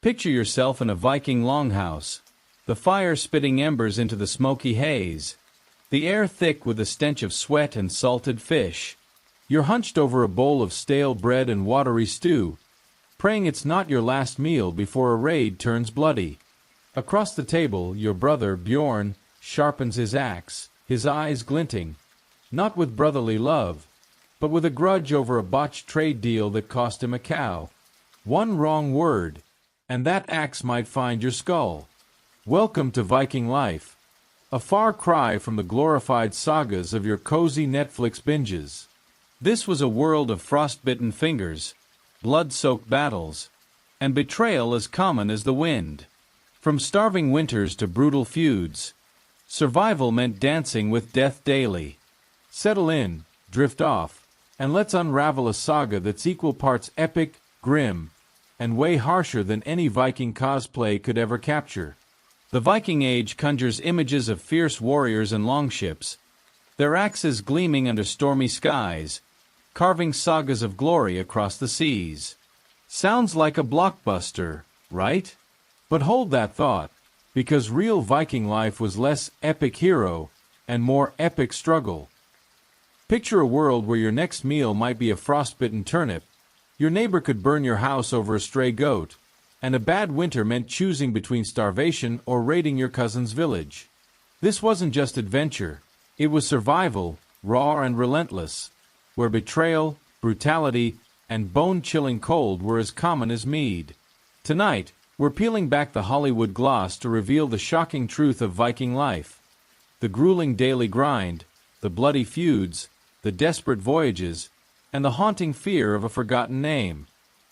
Picture yourself in a Viking longhouse, the fire spitting embers into the smoky haze, the air thick with the stench of sweat and salted fish. You're hunched over a bowl of stale bread and watery stew, praying it's not your last meal before a raid turns bloody. Across the table, your brother, Bjorn, sharpens his axe, his eyes glinting, not with brotherly love, but with a grudge over a botched trade deal that cost him a cow. One wrong word, and that axe might find your skull. Welcome to Viking life, a far cry from the glorified sagas of your cozy Netflix binges. This was a world of frostbitten fingers, blood-soaked battles, and betrayal as common as the wind. From starving winters to brutal feuds, survival meant dancing with death daily. Settle in, drift off, and let's unravel a saga that's equal parts epic, grim, and way harsher than any Viking cosplay could ever capture. The Viking Age conjures images of fierce warriors and longships, their axes gleaming under stormy skies, carving sagas of glory across the seas. Sounds like a blockbuster, right? But hold that thought, because real Viking life was less epic hero and more epic struggle. Picture a world where your next meal might be a frostbitten turnip, your neighbor could burn your house over a stray goat, and a bad winter meant choosing between starvation or raiding your cousin's village. This wasn't just adventure, it was survival, raw and relentless, where betrayal, brutality, and bone-chilling cold were as common as mead. Tonight, we're peeling back the Hollywood gloss to reveal the shocking truth of Viking life. The grueling daily grind, the bloody feuds, the desperate voyages, and the haunting fear of a forgotten name.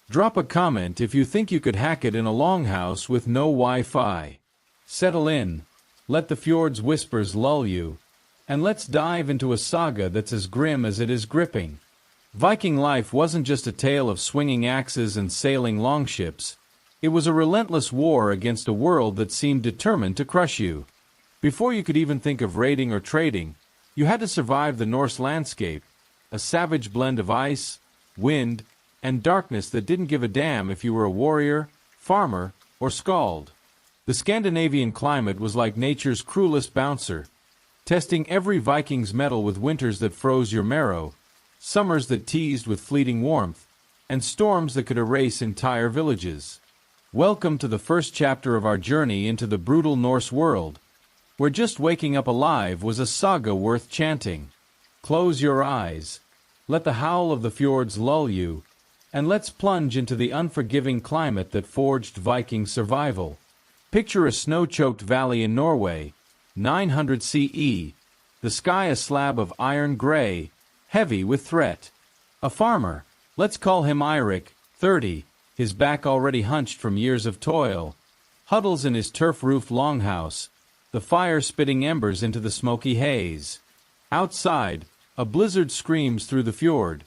Drop a comment if you think you could hack it in a longhouse with no Wi-Fi. Settle in, let the fjord's whispers lull you, and let's dive into a saga that's as grim as it is gripping. Viking life wasn't just a tale of swinging axes and sailing longships. It was a relentless war against a world that seemed determined to crush you. Before you could even think of raiding or trading, you had to survive the Norse landscape, a savage blend of ice, wind, and darkness that didn't give a damn if you were a warrior, farmer, or skald. The Scandinavian climate was like nature's cruelest bouncer, testing every Viking's mettle with winters that froze your marrow, summers that teased with fleeting warmth, and storms that could erase entire villages. Welcome to the first chapter of our journey into the brutal Norse world, where just waking up alive was a saga worth chanting. Close your eyes, let the howl of the fjords lull you, and let's plunge into the unforgiving climate that forged Viking survival. Picture a snow-choked valley in Norway, 900 CE, the sky a slab of iron gray, heavy with threat. A farmer, let's call him Eirik, 30, his back already hunched from years of toil, huddles in his turf-roofed longhouse, the fire spitting embers into the smoky haze. Outside, a blizzard screams through the fjord,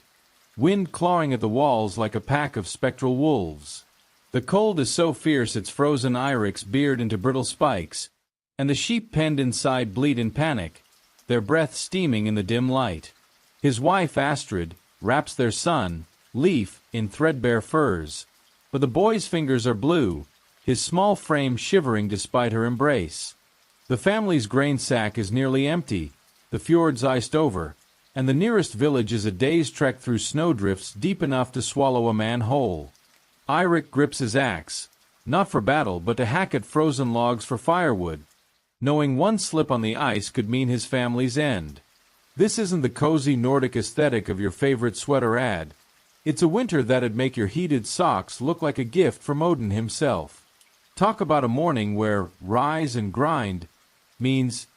wind clawing at the walls like a pack of spectral wolves. The cold is so fierce it's frozen Eirik's beard into brittle spikes, and the sheep penned inside bleat in panic, their breath steaming in the dim light. His wife Astrid wraps their son, Leif, in threadbare furs, but the boy's fingers are blue, his small frame shivering despite her embrace. The family's grain sack is nearly empty, the fjord's iced over, and the nearest village is a day's trek through snowdrifts deep enough to swallow a man whole. Eirik grips his axe, not for battle but to hack at frozen logs for firewood, knowing one slip on the ice could mean his family's end. This isn't the cozy Nordic aesthetic of your favorite sweater ad. It's a winter that'd make your heated socks look like a gift from Odin himself. Talk about a morning where rise and grind means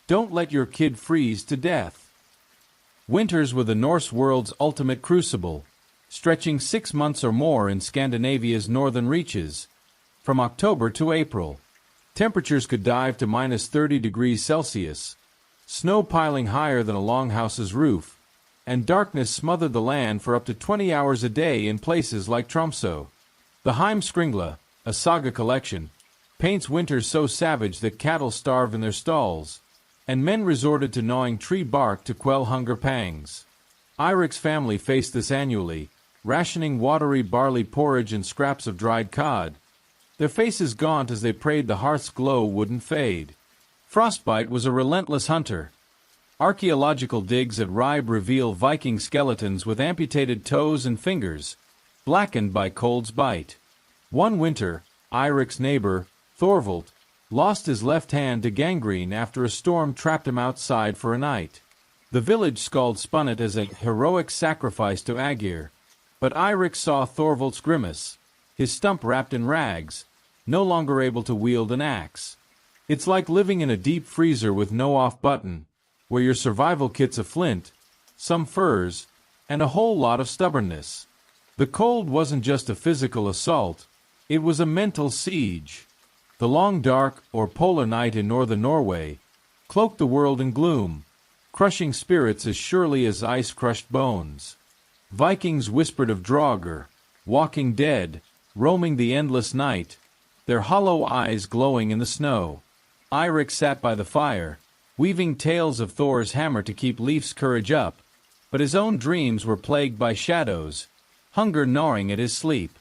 don't let your kid freeze to death. Winters were the Norse world's ultimate crucible, stretching 6 months or more in Scandinavia's northern reaches, from October to April. Temperatures could dive to minus 30 degrees Celsius, snow piling higher than a longhouse's roof, and darkness smothered the land for up to 20 hours a day in places like Tromsø. The Heimskringla, a saga collection, paints winters so savage that cattle starved in their stalls, and men resorted to gnawing tree bark to quell hunger pangs. Eirik's family faced this annually, rationing watery barley porridge and scraps of dried cod, their faces gaunt as they prayed the hearth's glow wouldn't fade. Frostbite was a relentless hunter. Archaeological digs at Ribe reveal Viking skeletons with amputated toes and fingers, blackened by cold's bite. One winter, Eirik's neighbor, Thorvald, lost his left hand to gangrene after a storm trapped him outside for a night. The village skald spun it as a heroic sacrifice to Aegir, but Eirik saw Thorvald's grimace, his stump wrapped in rags, no longer able to wield an axe. It's like living in a deep freezer with no off button, where your survival kit's a flint, some furs, and a whole lot of stubbornness. The cold wasn't just a physical assault, it was a mental siege. The long dark, or polar night in northern Norway, cloaked the world in gloom, crushing spirits as surely as ice crushed bones. Vikings whispered of Draugr, walking dead, roaming the endless night, their hollow eyes glowing in the snow. Eirik sat by the fire, weaving tales of Thor's hammer to keep Leif's courage up, but his own dreams were plagued by shadows, hunger gnawing at his sleep.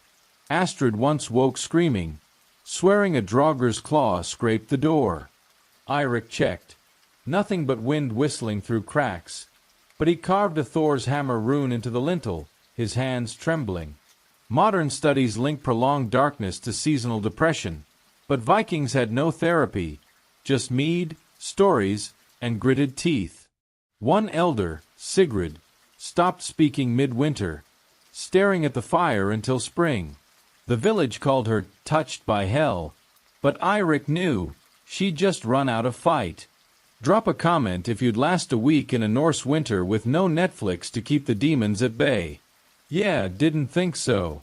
Astrid once woke screaming, swearing a Draugr's claw scraped the door. Eirik checked. Nothing but wind whistling through cracks, but he carved a Thor's hammer rune into the lintel, his hands trembling. Modern studies link prolonged darkness to seasonal depression, but Vikings had no therapy, just mead, stories, and gritted teeth. One elder, Sigrid, stopped speaking midwinter, staring at the fire until spring. The village called her touched by hell, but Eirik knew she'd just run out of fight. Drop a comment if you'd last a week in a Norse winter with no Netflix to keep the demons at bay. Yeah, didn't think so.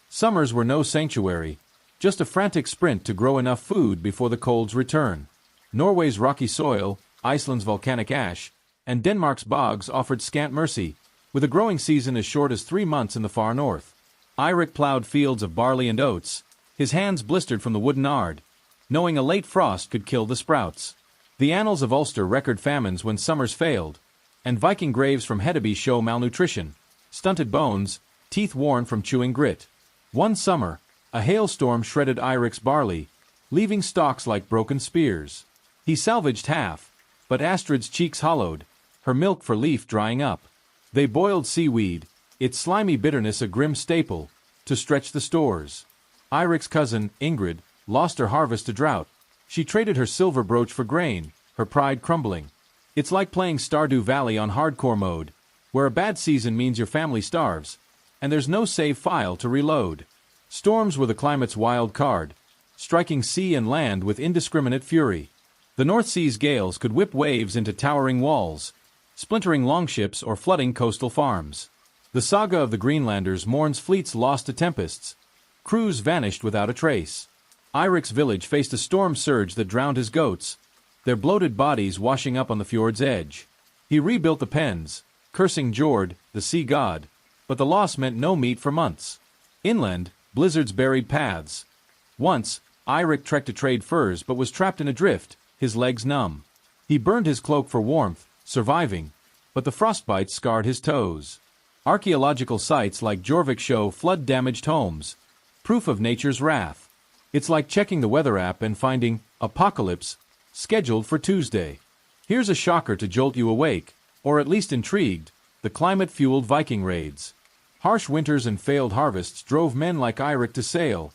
Summers were no sanctuary, just a frantic sprint to grow enough food before the cold's return. Norway's rocky soil, Iceland's volcanic ash, and Denmark's bogs offered scant mercy, with a growing season as short as 3 months in the far north. Eirik plowed fields of barley and oats, his hands blistered from the wooden ard, knowing a late frost could kill the sprouts. The annals of Ulster record famines when summers failed, and Viking graves from Hedeby show malnutrition, stunted bones, teeth worn from chewing grit. One summer, a hailstorm shredded Eirik's barley, leaving stalks like broken spears. He salvaged half, but Astrid's cheeks hollowed, her milk for Leif drying up. They boiled seaweed, its slimy bitterness a grim staple, to stretch the stores. Eirik's cousin, Ingrid, lost her harvest to drought. She traded her silver brooch for grain, her pride crumbling. It's like playing Stardew Valley on hardcore mode, where a bad season means your family starves, and there's no save file to reload. Storms were the climate's wild card, striking sea and land with indiscriminate fury. The North Sea's gales could whip waves into towering walls, splintering longships or flooding coastal farms. The saga of the Greenlanders mourns fleets lost to tempests. Crews vanished without a trace. Eirik's village faced a storm surge that drowned his goats, their bloated bodies washing up on the fjord's edge. He rebuilt the pens, cursing Jord, the sea god, but the loss meant no meat for months. Inland, blizzards buried paths. Once, Eirik trekked to trade furs but was trapped in a drift, his legs numb. He burned his cloak for warmth, surviving, but the frostbite scarred his toes. Archaeological sites like Jorvik show flood-damaged homes, proof of nature's wrath. It's like checking the weather app and finding apocalypse scheduled for Tuesday. Here's a shocker to jolt you awake, or at least intrigued: the climate-fueled Viking raids. Harsh winters and failed harvests drove men like Eirik to sail,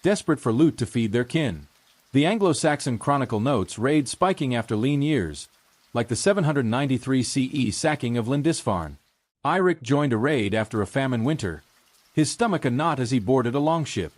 desperate for loot to feed their kin. The Anglo-Saxon Chronicle notes raids spiking after lean years, like the 793 CE sacking of Lindisfarne. Eirik joined a raid after a famine winter, his stomach a knot as he boarded a longship.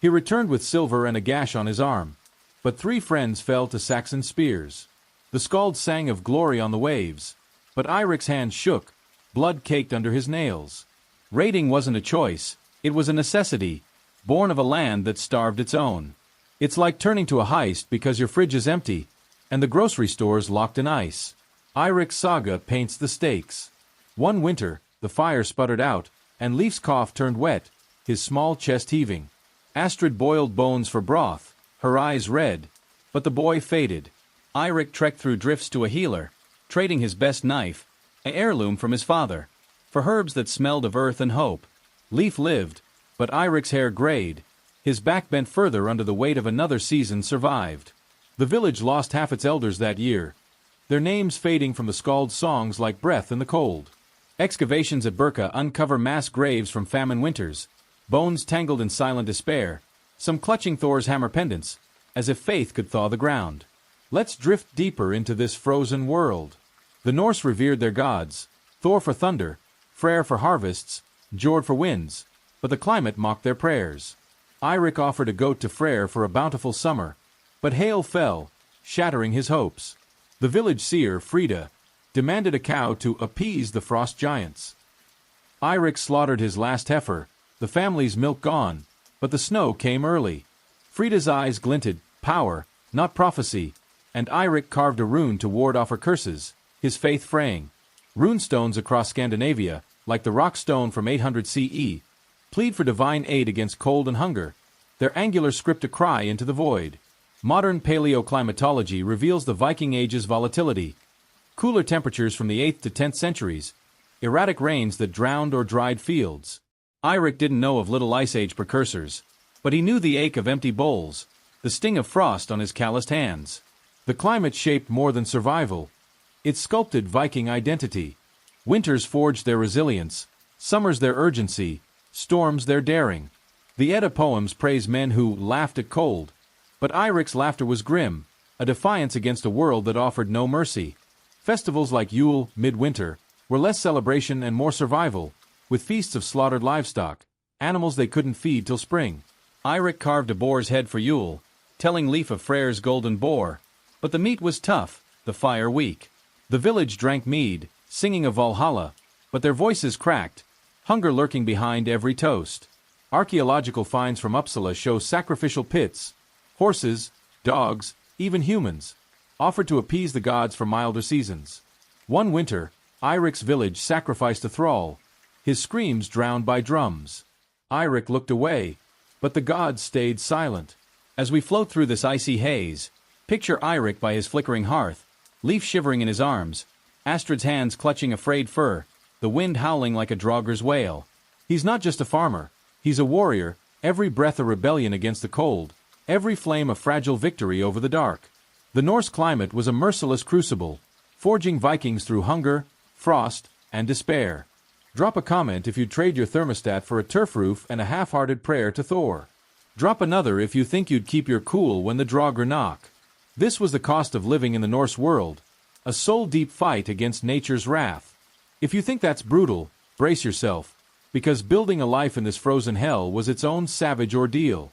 He returned with silver and a gash on his arm, but 3 friends fell to Saxon spears. The Skald sang of glory on the waves, but Eirik's hands shook, blood caked under his nails. Raiding wasn't a choice, it was a necessity, born of a land that starved its own. It's like turning to a heist because your fridge is empty, and the grocery store's locked in ice. Eirik's saga paints the stakes. One winter, the fire sputtered out, and Leif's cough turned wet, his small chest heaving. Astrid boiled bones for broth, her eyes red, but the boy faded. Eirik trekked through drifts to a healer, trading his best knife, an heirloom from his father, for herbs that smelled of earth and hope. Leif lived, but Eirik's hair grayed, his back bent further under the weight of another season survived. The village lost half its elders that year, their names fading from the skald's songs like breath in the cold. Excavations at Burka uncover mass graves from famine winters, bones tangled in silent despair, some clutching Thor's hammer pendants, as if faith could thaw the ground. Let's drift deeper into this frozen world. The Norse revered their gods, Thor for thunder, Freyr for harvests, Jord for winds, but the climate mocked their prayers. Eirik offered a goat to Freyr for a bountiful summer, but hail fell, shattering his hopes. The village seer, Frida, demanded a cow to appease the frost giants. Eirik slaughtered his last heifer, the family's milk gone, but the snow came early. Frida's eyes glinted, power, not prophecy, and Eirik carved a rune to ward off her curses, his faith fraying. Runestones across Scandinavia, like the rock stone from 800 CE, plead for divine aid against cold and hunger, their angular script a cry into the void. Modern paleoclimatology reveals the Viking Age's volatility. Cooler temperatures from the 8th to 10th centuries, erratic rains that drowned or dried fields. Eirik didn't know of Little Ice Age precursors, but he knew the ache of empty bowls, the sting of frost on his calloused hands. The climate shaped more than survival. It sculpted Viking identity. Winters forged their resilience, summers their urgency, storms their daring. The Edda poems praise men who laughed at cold, but Eirik's laughter was grim, a defiance against a world that offered no mercy. Festivals like Yule, midwinter, were less celebration and more survival, with feasts of slaughtered livestock, animals they couldn't feed till spring. Eirik carved a boar's head for Yule, telling Leif of Freyr's golden boar, but the meat was tough, the fire weak. The village drank mead, singing of Valhalla, but their voices cracked, hunger lurking behind every toast. Archaeological finds from Uppsala show sacrificial pits, horses, dogs, even humans, offered to appease the gods for milder seasons. One winter, Eirik's village sacrificed a thrall, his screams drowned by drums. Eirik looked away, but the gods stayed silent. As we float through this icy haze, picture Eirik by his flickering hearth, Leif shivering in his arms, Astrid's hands clutching a frayed fur, the wind howling like a Draugr's wail. He's not just a farmer, he's a warrior, every breath a rebellion against the cold, every flame a fragile victory over the dark. The Norse climate was a merciless crucible, forging Vikings through hunger, frost, and despair. Drop a comment if you'd trade your thermostat for a turf roof and a half-hearted prayer to Thor. Drop another if you think you'd keep your cool when the Draugr knock. This was the cost of living in the Norse world, a soul-deep fight against nature's wrath. If you think that's brutal, brace yourself, because building a life in this frozen hell was its own savage ordeal.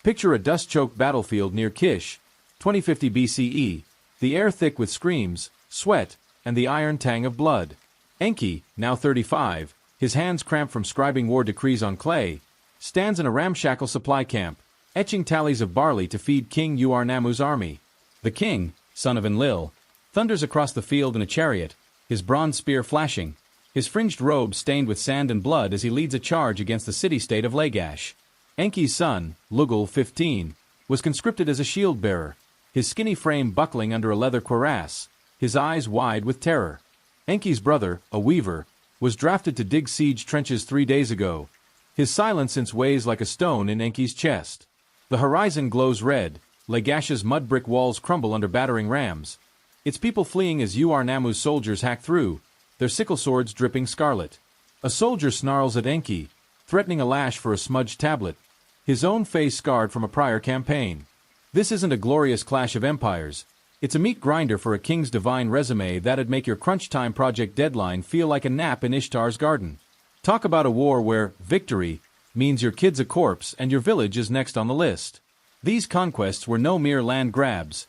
Picture a dust-choked battlefield near Kish, 2050 BCE, the air thick with screams, sweat, and the iron tang of blood. Enki, now 35, his hands cramped from scribing war decrees on clay, stands in a ramshackle supply camp, etching tallies of barley to feed King Uarnamu's army. The king, son of Enlil, thunders across the field in a chariot, his bronze spear flashing, his fringed robe stained with sand and blood as he leads a charge against the city-state of Lagash. Enki's son, Lugul 15, was conscripted as a shield-bearer, his skinny frame buckling under a leather cuirass, his eyes wide with terror. Enki's brother, a weaver, was drafted to dig siege trenches 3 days ago. His silence weighs like a stone in Enki's chest. The horizon glows red, Lagash's mud brick walls crumble under battering rams. Its people fleeing as Uarnamu's soldiers hack through, their sickle swords dripping scarlet. A soldier snarls at Enki, threatening a lash for a smudged tablet, his own face scarred from a prior campaign. This isn't a glorious clash of empires. It's a meat grinder for a king's divine resume that'd make your crunch time project deadline feel like a nap in Ishtar's garden. Talk about a war where victory means your kid's a corpse and your village is next on the list. These conquests were no mere land grabs.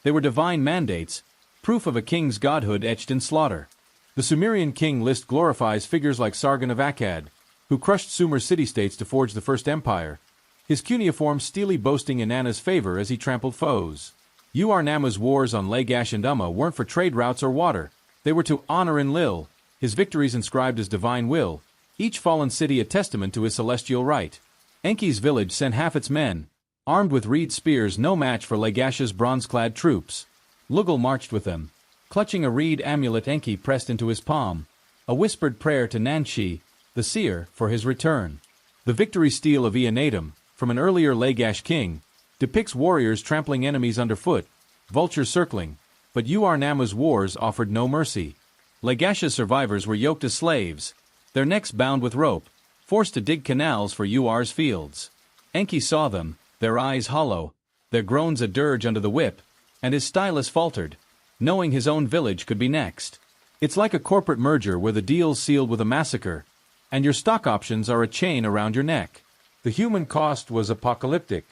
They were divine mandates, proof of a king's godhood etched in slaughter. The Sumerian king list glorifies figures like Sargon of Akkad, who crushed Sumer city-states to forge the first empire, his cuneiform steely boasting Inanna's favor as he trampled foes. Uarnamu's wars on Lagash and Umma weren't for trade routes or water. They were to honor Enlil, his victories inscribed as divine will, each fallen city a testament to his celestial right. Enki's village sent half its men, armed with reed spears no match for Lagash's bronze-clad troops. Lugul marched with them, clutching a reed amulet Enki pressed into his palm, a whispered prayer to Nanshi, the seer, for his return. The victory steel of Eonatum, from an earlier Lagash king, depicts warriors trampling enemies underfoot, vultures circling, but Ur-Nammu's wars offered no mercy. Lagash's survivors were yoked as slaves, their necks bound with rope, forced to dig canals for Ur's fields. Enki saw them, their eyes hollow, their groans a dirge under the whip, and his stylus faltered, knowing his own village could be next. It's like a corporate merger where the deal's sealed with a massacre, and your stock options are a chain around your neck. The human cost was apocalyptic.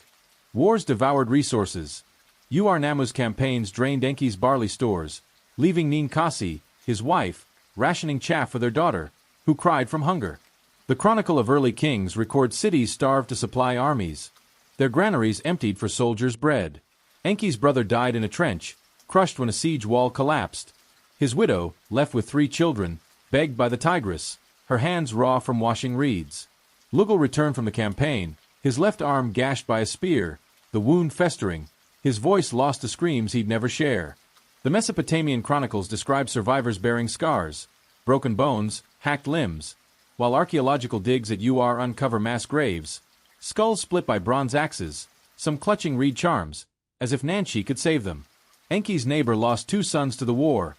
Wars devoured resources. Ur-Nammu's campaigns drained Enki's barley stores, leaving Ninkasi, his wife, rationing chaff for their daughter, who cried from hunger. The Chronicle of Early Kings records cities starved to supply armies, their granaries emptied for soldiers' bread. Enki's brother died in a trench, crushed when a siege wall collapsed. His widow, left with 3 children, begged by the Tigris, her hands raw from washing reeds. Lugal returned from the campaign, his left arm gashed by a spear, the wound festering, his voice lost to screams he'd never share. The Mesopotamian chronicles describe survivors bearing scars, broken bones, hacked limbs, while archaeological digs at Ur uncover mass graves, skulls split by bronze axes, some clutching reed charms, as if Nanshi could save them. Enki's neighbor lost 2 sons to the war.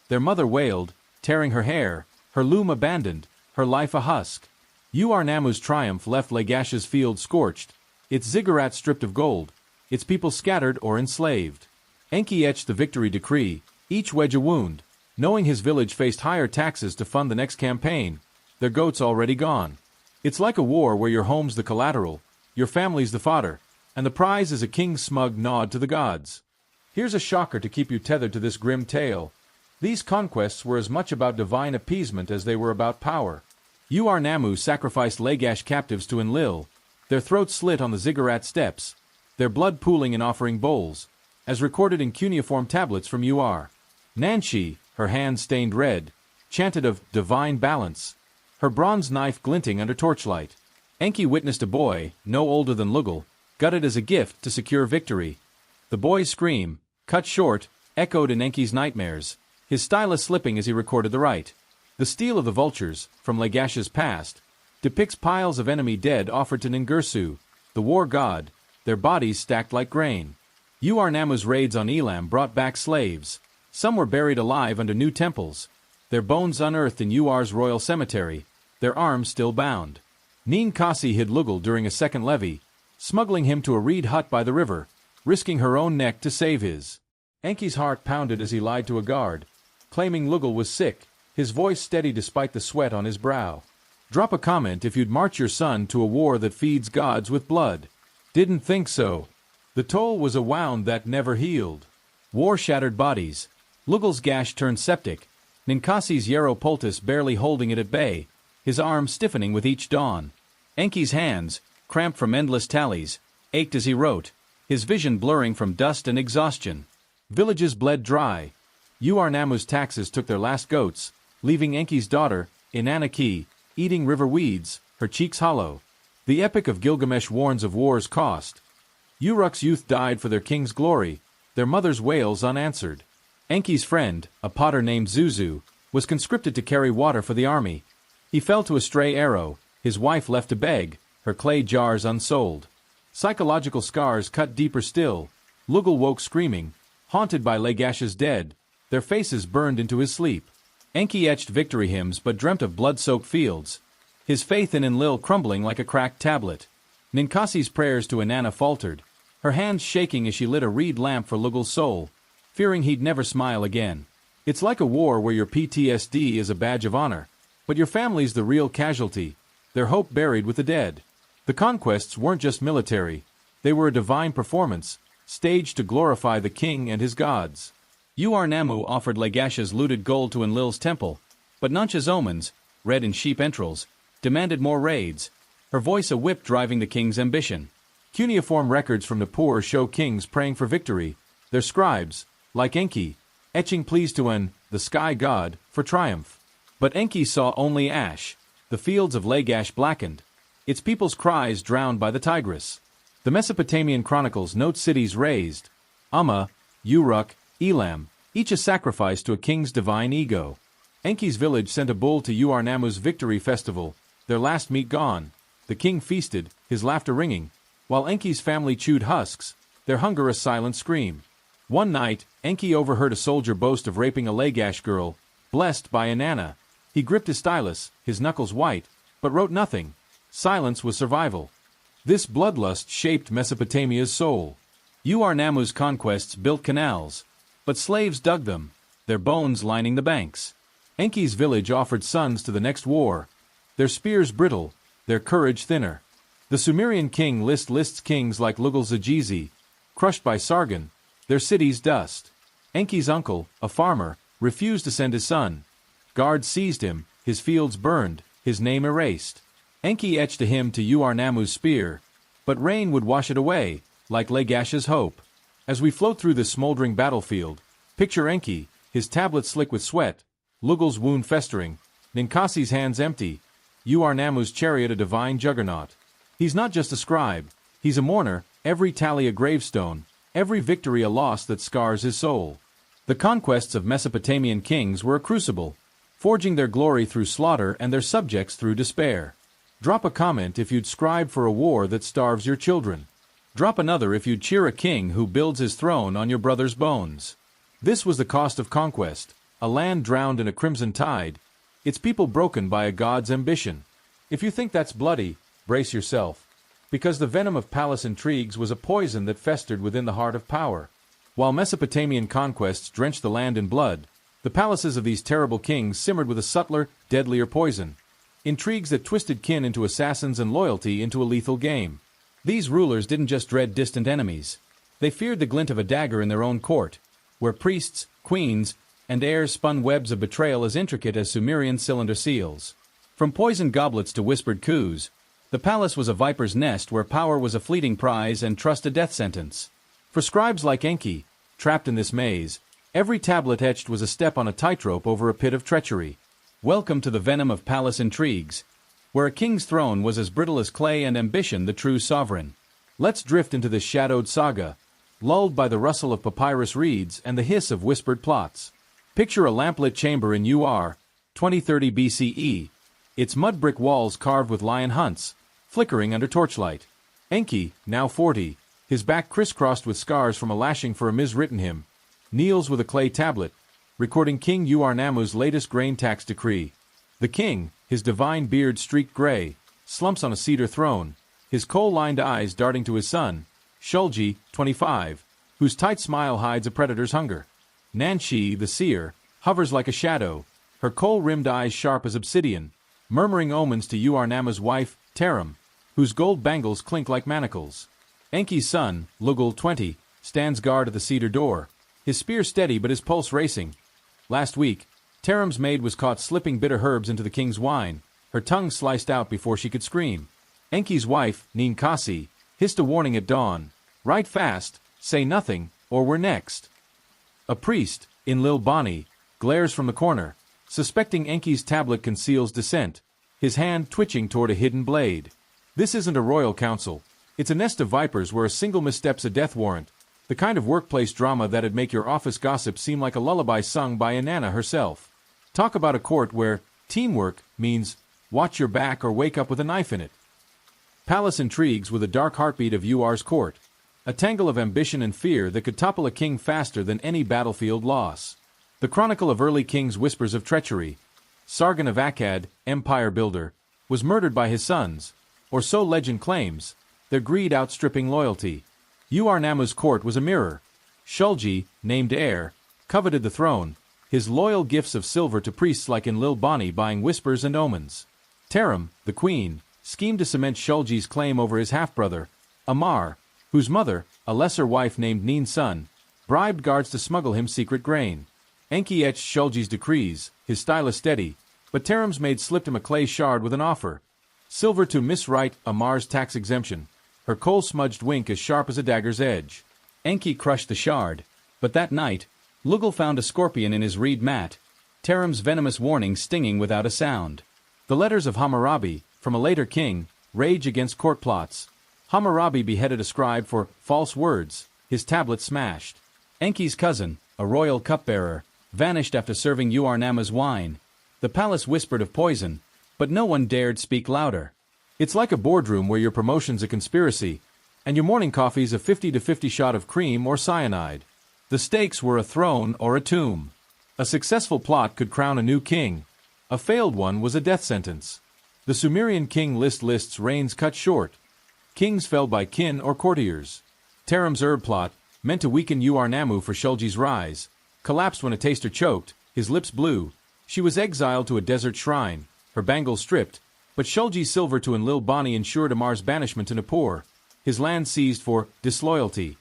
Their mother wailed, tearing her hair, her loom abandoned, her life a husk. Ur-Nammu's triumph left Lagash's field scorched, its ziggurat stripped of gold, its people scattered or enslaved. Enki etched the victory decree, each wedge a wound, knowing his village faced higher taxes to fund the next campaign, their goats already gone. It's like a war where your home's the collateral, your family's the fodder, and the prize is a king's smug nod to the gods. Here's a shocker to keep you tethered to this grim tale. These conquests were as much about divine appeasement as they were about power. Ur-Nammu sacrificed Lagash captives to Enlil, their throats slit on the ziggurat steps, their blood pooling in offering bowls, as recorded in cuneiform tablets from Ur. Nanshi, her hands stained red, chanted of divine balance, her bronze knife glinting under torchlight. Enki witnessed a boy, no older than Lugal, gutted as a gift to secure victory. The boy's scream, cut short, echoed in Enki's nightmares, his stylus slipping as he recorded the rite. The steel of the vultures, from Lagash's past, depicts piles of enemy dead offered to Ningirsu, the war god, their bodies stacked like grain. Ur-Nammu's raids on Elam brought back slaves. Some were buried alive under new temples, their bones unearthed in Ur's royal cemetery, their arms still bound. Ninkasi hid Lugal during a second levy, smuggling him to a reed hut by the river, risking her own neck to save his. Enki's heart pounded as he lied to a guard, claiming Lugal was sick, his voice steady despite the sweat on his brow. Drop a comment if you'd march your son to a war that feeds gods with blood. Didn't think so. The toll was a wound that never healed. War shattered bodies. Lugal's gash turned septic, Ninkasi's yarrow poultice barely holding it at bay, his arms stiffening with each dawn. Enki's hands, cramped from endless tallies, ached as he wrote, his vision blurring from dust and exhaustion. Villages bled dry. Ur-Nammu's taxes took their last goats, leaving Enki's daughter, Inanaki, eating river weeds, her cheeks hollow. The Epic of Gilgamesh warns of war's cost. Uruk's youth died for their king's glory, their mother's wails unanswered. Enki's friend, a potter named Zuzu, was conscripted to carry water for the army. He fell to a stray arrow, his wife left to beg, her clay jars unsold. Psychological scars cut deeper still. Lugal woke screaming, haunted by Lagash's dead, their faces burned into his sleep. Enki etched victory hymns but dreamt of blood-soaked fields, his faith in Enlil crumbling like a cracked tablet. Ninkasi's prayers to Inanna faltered, her hands shaking as she lit a reed lamp for Lugal's soul, fearing he'd never smile again. It's like a war where your PTSD is a badge of honor, but your family's the real casualty, their hope buried with the dead. The conquests weren't just military, they were a divine performance, staged to glorify the king and his gods. Ur-Nammu offered Lagash's looted gold to Enlil's temple, but Nansha's omens, read in sheep entrails, demanded more raids, her voice a whip driving the king's ambition. Cuneiform records from the poor show kings praying for victory, their scribes, like Enki, etching pleas to the sky god, for triumph. But Enki saw only ash, the fields of Lagash blackened, its people's cries drowned by the Tigris. The Mesopotamian chronicles note cities razed, Amma, Uruk, Elam, each a sacrifice to a king's divine ego. Enki's village sent a bull to Ur-Nammu's victory festival, their last meat gone. The king feasted, his laughter ringing, While Enki's family chewed husks, their hunger a silent scream. One night, Enki overheard a soldier boast of raping a Lagash girl, blessed by Inanna. He gripped his stylus, his knuckles white, but wrote nothing. Silence was survival. This bloodlust shaped Mesopotamia's soul. Ur-Nammu's conquests built canals, but slaves dug them, their bones lining the banks. Enki's village offered sons to the next war, their spears brittle, their courage thinner. The Sumerian king lists kings like Lugal-Zagizi, crushed by Sargon, their cities dust. Enki's uncle, a farmer, refused to send his son. Guards seized him, his fields burned, his name erased. Enki etched a hymn to Ur-Nammu's spear, but rain would wash it away, like Lagash's hope. As we float through this smoldering battlefield, picture Enki, his tablet slick with sweat, Lugal's wound festering, Ninkasi's hands empty, Ur-Nammu's chariot a divine juggernaut. He's not just a scribe, he's a mourner, every tally a gravestone, every victory a loss that scars his soul. The conquests of Mesopotamian kings were a crucible, forging their glory through slaughter and their subjects through despair. Drop a comment if you'd scribe for a war that starves your children. Drop another if you'd cheer a king who builds his throne on your brother's bones. This was the cost of conquest, a land drowned in a crimson tide, its people broken by a god's ambition. If you think that's bloody, brace yourself, because the venom of palace intrigues was a poison that festered within the heart of power. While Mesopotamian conquests drenched the land in blood, the palaces of these terrible kings simmered with a subtler, deadlier poison. Intrigues that twisted kin into assassins and loyalty into a lethal game. These rulers didn't just dread distant enemies. They feared the glint of a dagger in their own court, where priests, queens, and heirs spun webs of betrayal as intricate as Sumerian cylinder seals. From poisoned goblets to whispered coups, the palace was a viper's nest where power was a fleeting prize and trust a death sentence. For scribes like Enki, trapped in this maze, every tablet etched was a step on a tightrope over a pit of treachery. Welcome to the venom of palace intrigues, where a king's throne was as brittle as clay and ambition the true sovereign. Let's drift into this shadowed saga, lulled by the rustle of papyrus reeds and the hiss of whispered plots. Picture a lamplit chamber in UR, 2030 BCE, its mud brick walls carved with lion hunts, flickering under torchlight. Enki, now 40, his back crisscrossed with scars from a lashing for a miswritten hymn, kneels with a clay tablet, recording King Ur-Nammu's latest grain tax decree. The king, his divine beard streaked gray, slumps on a cedar throne, his coal-lined eyes darting to his son, Shulgi, 25, whose tight smile hides a predator's hunger. Nanshi, the seer, hovers like a shadow, her coal-rimmed eyes sharp as obsidian, murmuring omens to Ur-Nammu's wife, Taram, whose gold bangles clink like manacles. Enki's son, Lugal, 20, stands guard at the cedar door, his spear steady but his pulse racing. Last week, Taram's maid was caught slipping bitter herbs into the king's wine, her tongue sliced out before she could scream. Enki's wife, Ninkasi, hissed a warning at dawn, "Write fast, say nothing, or we're next." A priest, Enlil Bani, glares from the corner, suspecting Enki's tablet conceals dissent, his hand twitching toward a hidden blade. This isn't a royal council. It's a nest of vipers where a single misstep's a death warrant, the kind of workplace drama that'd make your office gossip seem like a lullaby sung by Inanna herself. Talk about a court where teamwork means watch your back or wake up with a knife in it. Palace intrigues with a dark heartbeat of Ur's court, a tangle of ambition and fear that could topple a king faster than any battlefield loss. The chronicle of early kings whispers of treachery. Sargon of Akkad, empire builder, was murdered by his sons, or so legend claims, their greed outstripping loyalty. Ur-Nammu's court was a mirror. Shulgi, named heir, coveted the throne, his loyal gifts of silver to priests like Enlil Bani buying whispers and omens. Taram, the queen, schemed to cement Shulgi's claim over his half-brother, Amar, whose mother, a lesser wife named Nin's son, bribed guards to smuggle him secret grain. Enki etched Shulgi's decrees, his stylus steady, but Taram's maid slipped him a clay shard with an offer. Silver to miswrite Amar's tax exemption, her coal-smudged wink as sharp as a dagger's edge. Enki crushed the shard, but that night, Lugal found a scorpion in his reed mat, Taram's venomous warning stinging without a sound. The letters of Hammurabi, from a later king, rage against court plots. Hammurabi beheaded a scribe for false words, his tablet smashed. Enki's cousin, a royal cupbearer, vanished after serving Ur-Nammu's wine. The palace whispered of poison, but no one dared speak louder. It's like a boardroom where your promotion's a conspiracy, and your morning coffee's a 50-50 shot of cream or cyanide. The stakes were a throne or a tomb. A successful plot could crown a new king. A failed one was a death sentence. The Sumerian king lists reigns cut short. Kings fell by kin or courtiers. Taram's herb plot, meant to weaken Ur-Nammu for Shulgi's rise, collapsed when a taster choked, his lips blue. She was exiled to a desert shrine, her bangles stripped, but Shulgi's silver to Enlil-Bani ensured Amar's banishment to Nippur, his land seized for disloyalty.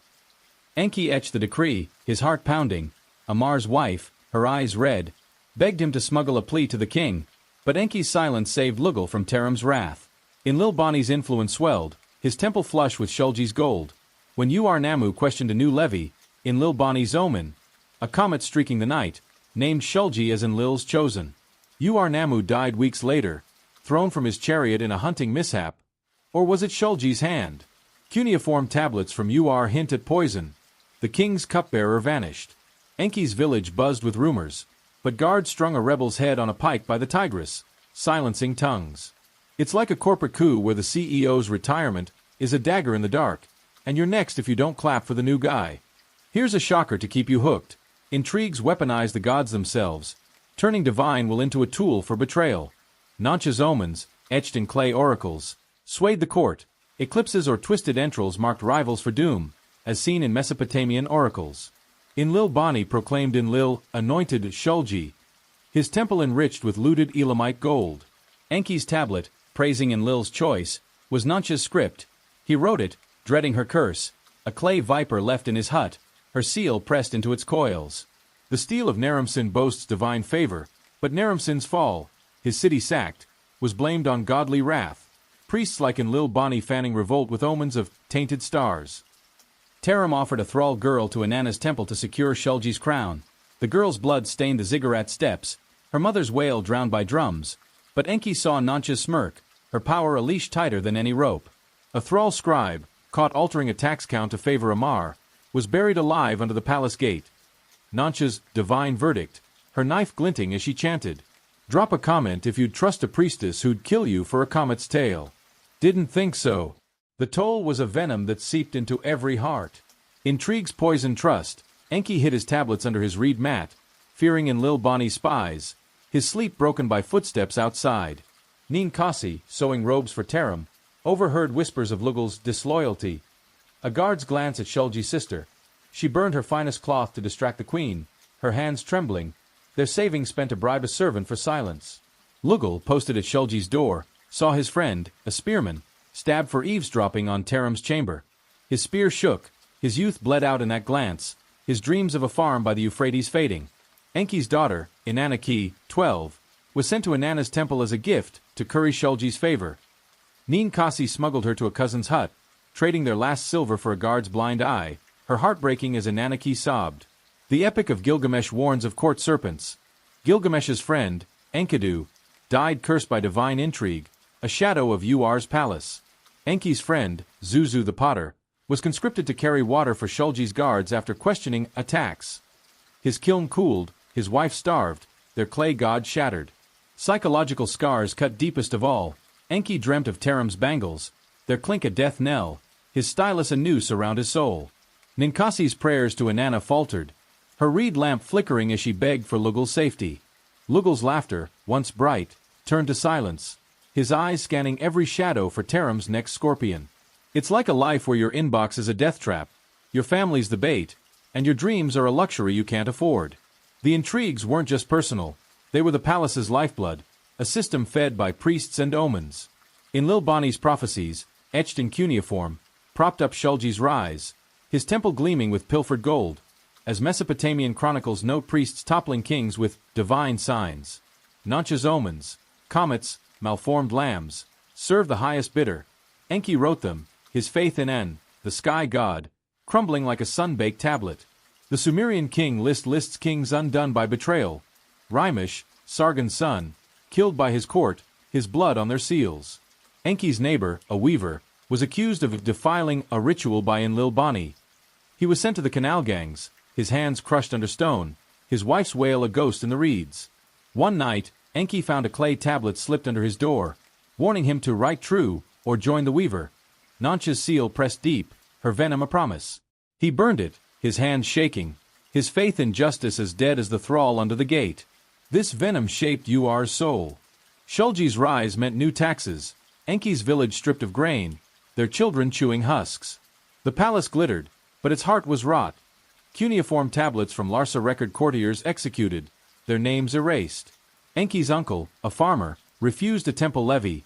Enki etched the decree, his heart pounding. Amar's wife, her eyes red, begged him to smuggle a plea to the king, but Enki's silence saved Lugal from Taram's wrath. Enlil-Bani's influence swelled, his temple flush with Shulgi's gold. When Ur-Nammu questioned a new levy, Enlil-Bani's omen, a comet streaking the night, named Shulgi as Enlil's chosen. Ur-Nammu died weeks later, thrown from his chariot in a hunting mishap. Or was it Shulgi's hand? Cuneiform tablets from Ur hint at poison. The king's cupbearer vanished. Enki's village buzzed with rumors, but guards strung a rebel's head on a pike by the Tigris, silencing tongues. It's like a corporate coup where the CEO's retirement is a dagger in the dark, and you're next if you don't clap for the new guy. Here's a shocker to keep you hooked. Intrigues weaponize the gods themselves, turning divine will into a tool for betrayal. Nancha's omens, etched in clay oracles, swayed the court. Eclipses or twisted entrails marked rivals for doom, as seen in Mesopotamian oracles. Enlil-Bani proclaimed Enlil, anointed Shulgi, his temple enriched with looted Elamite gold. Enki's tablet, praising Enlil's choice, was Nancha's script. He wrote it, dreading her curse, a clay viper left in his hut, her seal pressed into its coils. The steel of Naram-Sin boasts divine favor, but Naram-Sin's fall, his city sacked, was blamed on godly wrath. Priests like Enlil-Bani fanning revolt with omens of tainted stars. Taram offered a thrall girl to Inanna's temple to secure Shulgi's crown. The girl's blood stained the ziggurat steps, her mother's wail drowned by drums, but Enki saw Nancha's smirk, her power a leash tighter than any rope. A thrall scribe, caught altering a tax count to favor Amar, was buried alive under the palace gate. Nancha's divine verdict, her knife glinting as she chanted. Drop a comment if you'd trust a priestess who'd kill you for a comet's tail. Didn't think so. The toll was a venom that seeped into every heart. Intrigues poisoned trust. Enki hid his tablets under his reed mat, fearing Enlil-Bani's spies, his sleep broken by footsteps outside. Ninkasi, sewing robes for Taram, overheard whispers of Lugal's disloyalty. A guard's glance at Shulgi's sister. She burned her finest cloth to distract the queen, her hands trembling, their savings spent to bribe a servant for silence. Lugal, posted at Shulgi's door, saw his friend, a spearman, stabbed for eavesdropping on Taram's chamber. His spear shook, his youth bled out in that glance, his dreams of a farm by the Euphrates fading. Enki's daughter, Inanna 12, was sent to Inanna's temple as a gift to curry Shulgi's favor. Ninkasi smuggled her to a cousin's hut, trading their last silver for a guard's blind eye, her heart breaking as Inanna sobbed. The Epic of Gilgamesh warns of court serpents. Gilgamesh's friend, Enkidu, died cursed by divine intrigue, a shadow of Ur's palace. Enki's friend, Zuzu the potter, was conscripted to carry water for Shulgi's guards after questioning a tax. His kiln cooled, his wife starved, their clay god shattered. Psychological scars cut deepest of all. Enki dreamt of Taram's bangles, their clink a death knell, his stylus a noose around his soul. Ninkasi's prayers to Inanna faltered, her reed lamp flickering as she begged for Lugal's safety. Lugal's laughter, once bright, turned to silence, his eyes scanning every shadow for Taram's next scorpion. It's like a life where your inbox is a death trap, your family's the bait, and your dreams are a luxury you can't afford. The intrigues weren't just personal, they were the palace's lifeblood, a system fed by priests and omens. Enlil-Bani's prophecies, etched in cuneiform, propped up Shulgi's rise, his temple gleaming with pilfered gold, as Mesopotamian chronicles note priests toppling kings with divine signs. Nancha's omens, comets, malformed lambs, serve the highest bidder. Enki wrote them, his faith in En, the sky god, crumbling like a sun-baked tablet. The Sumerian king lists kings undone by betrayal. Rimish, Sargon's son, killed by his court, his blood on their seals. Enki's neighbor, a weaver, was accused of defiling a ritual by Enlil-Bani. He was sent to the canal gangs, his hands crushed under stone, his wife's wail a ghost in the reeds. One night, Enki found a clay tablet slipped under his door, warning him to write true or join the weaver. Nancha's seal pressed deep, her venom a promise. He burned it, his hands shaking, his faith in justice as dead as the thrall under the gate. This venom shaped Ur's soul. Shulgi's rise meant new taxes, Enki's village stripped of grain, their children chewing husks. The palace glittered, but its heart was rot. Cuneiform tablets from Larsa record courtiers executed, their names erased. Enki's uncle, a farmer, refused a temple levy.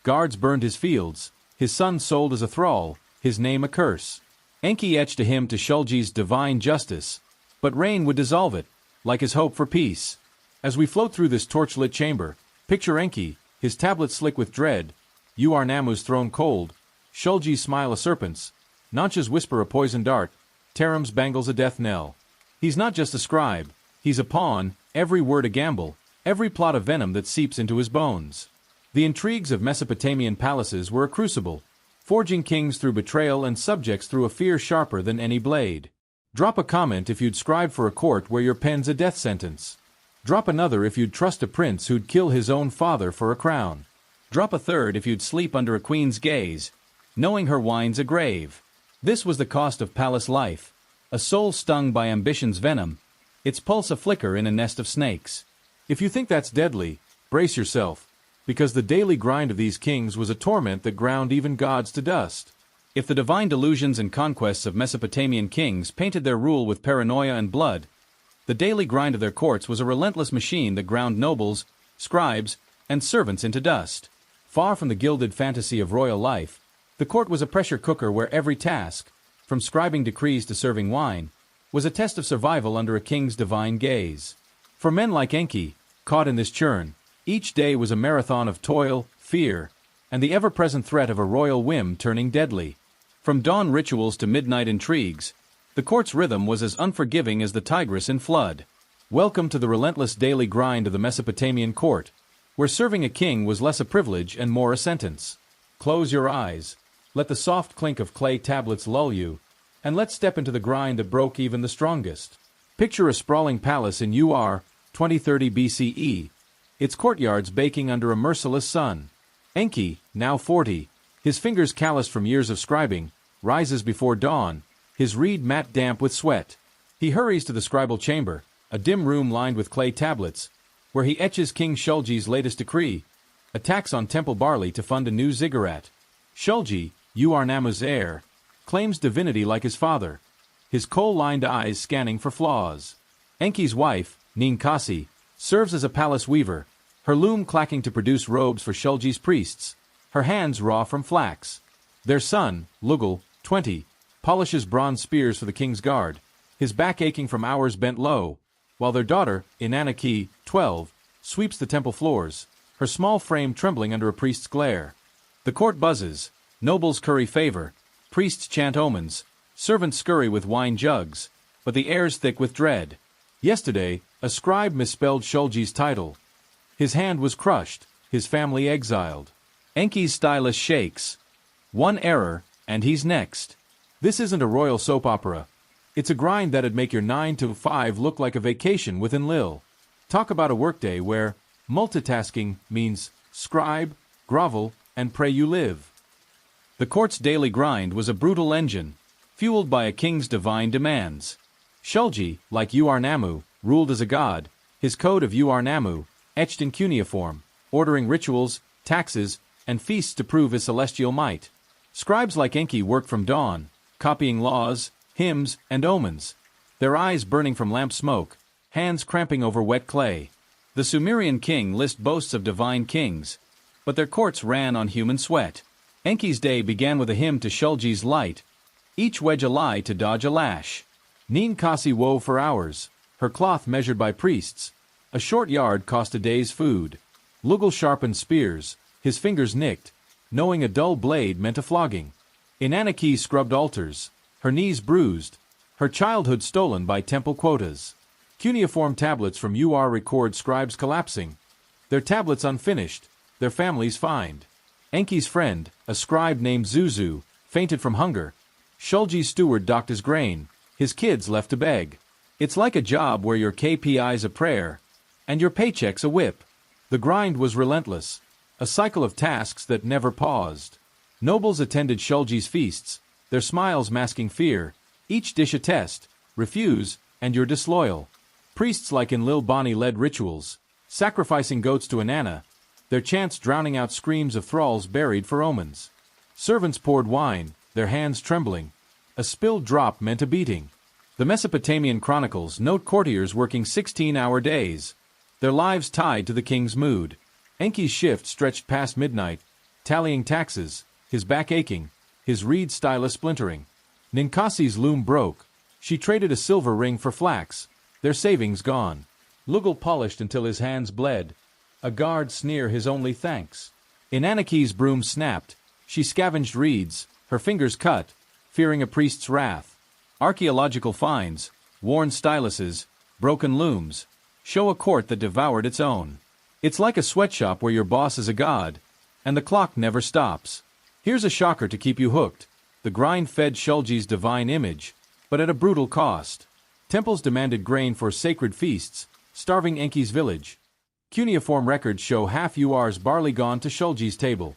Guards burned his fields, his son sold as a thrall, his name a curse. Enki etched a hymn to Shulgi's divine justice, but rain would dissolve it, like his hope for peace. As we float through this torch-lit chamber, picture Enki, his tablet slick with dread, Ur-Nammu's throne cold, Shulgi's smile a serpent's, Nancha's whisper a poison dart, Tarim's bangles a death knell. He's not just a scribe, he's a pawn, every word a gamble, every plot a venom that seeps into his bones. The intrigues of Mesopotamian palaces were a crucible, forging kings through betrayal and subjects through a fear sharper than any blade. Drop a comment if you'd scribe for a court where your pen's a death sentence. Drop another if you'd trust a prince who'd kill his own father for a crown. Drop a third if you'd sleep under a queen's gaze, knowing her wine's a grave. This was the cost of palace life, a soul stung by ambition's venom, its pulse a flicker in a nest of snakes. If you think that's deadly, brace yourself, because the daily grind of these kings was a torment that ground even gods to dust. If the divine delusions and conquests of Mesopotamian kings painted their rule with paranoia and blood, the daily grind of their courts was a relentless machine that ground nobles, scribes, and servants into dust. Far from the gilded fantasy of royal life, the court was a pressure cooker where every task, from scribing decrees to serving wine, was a test of survival under a king's divine gaze. For men like Enki, caught in this churn, each day was a marathon of toil, fear, and the ever-present threat of a royal whim turning deadly. From dawn rituals to midnight intrigues, the court's rhythm was as unforgiving as the Tigris in flood. Welcome to the relentless daily grind of the Mesopotamian court, where serving a king was less a privilege and more a sentence. Close your eyes, let the soft clink of clay tablets lull you, and let's step into the grind that broke even the strongest. Picture a sprawling palace in Ur, 2030 BCE, its courtyards baking under a merciless sun. Enki, now 40, his fingers calloused from years of scribing, rises before dawn, his reed mat damp with sweat. He hurries to the scribal chamber, a dim room lined with clay tablets, where he etches King Shulgi's latest decree, a tax on temple barley to fund a new ziggurat. Shulgi, Ur-Nammu's heir, claims divinity like his father, his coal-lined eyes scanning for flaws. Enki's wife, Ninkasi, serves as a palace weaver, her loom clacking to produce robes for Shulgi's priests, her hands raw from flax. Their son, Lugal, 20, polishes bronze spears for the king's guard, his back aching from hours bent low, while their daughter, Inanaki, 12, sweeps the temple floors, her small frame trembling under a priest's glare. The court buzzes, nobles curry favor, priests chant omens, servants scurry with wine jugs, but the air's thick with dread. Yesterday, a scribe misspelled Shulgi's title. His hand was crushed, his family exiled. Enki's stylus shakes. One error, and he's next. This isn't a royal soap opera. It's a grind that'd make your 9 to 5 look like a vacation with Enlil. Talk about a workday where multitasking means scribe, grovel, and pray you live. The court's daily grind was a brutal engine, fueled by a king's divine demands. Shulgi, like Ur-Nammu, ruled as a god, his code of Ur-Nammu, etched in cuneiform, ordering rituals, taxes, and feasts to prove his celestial might. Scribes like Enki worked from dawn, copying laws, hymns, and omens, their eyes burning from lamp smoke, hands cramping over wet clay. The Sumerian king list boasts of divine kings, but their courts ran on human sweat. Enki's day began with a hymn to Shulgi's light, each wedge a lie to dodge a lash. Ninkasi wove for hours, her cloth measured by priests. A short yard cost a day's food. Lugal sharpened spears, his fingers nicked, knowing a dull blade meant a flogging. Inanaki scrubbed altars, her knees bruised, her childhood stolen by temple quotas. Cuneiform tablets from Ur record scribes collapsing, their tablets unfinished, their families fined. Enki's friend, a scribe named Zuzu, fainted from hunger. Shulgi's steward docked his grain, his kids left to beg. It's like a job where your KPI's a prayer, and your paycheck's a whip. The grind was relentless, a cycle of tasks that never paused. Nobles attended Shulgi's feasts, their smiles masking fear, each dish a test, refuse, and you're disloyal. Priests like in Lil Bonnie led rituals, sacrificing goats to Inanna, their chants drowning out screams of thralls buried for omens. Servants poured wine, their hands trembling. A spilled drop meant a beating. The Mesopotamian chronicles note courtiers working 16-hour days, their lives tied to the king's mood. Enki's shift stretched past midnight, tallying taxes, his back aching, his reed stylus splintering. Ninkasi's loom broke. She traded a silver ring for flax, their savings gone. Lugal polished until his hands bled. A guard sneer his only thanks. Inannaki's broom snapped. She scavenged reeds, her fingers cut, fearing a priest's wrath. Archaeological finds, worn styluses, broken looms, show a court that devoured its own. It's like a sweatshop where your boss is a god, and the clock never stops. Here's a shocker to keep you hooked. The grind fed Shulgi's divine image, but at a brutal cost. Temples demanded grain for sacred feasts, starving Enki's village. Cuneiform records show half Ur's barley gone to Shulgi's table.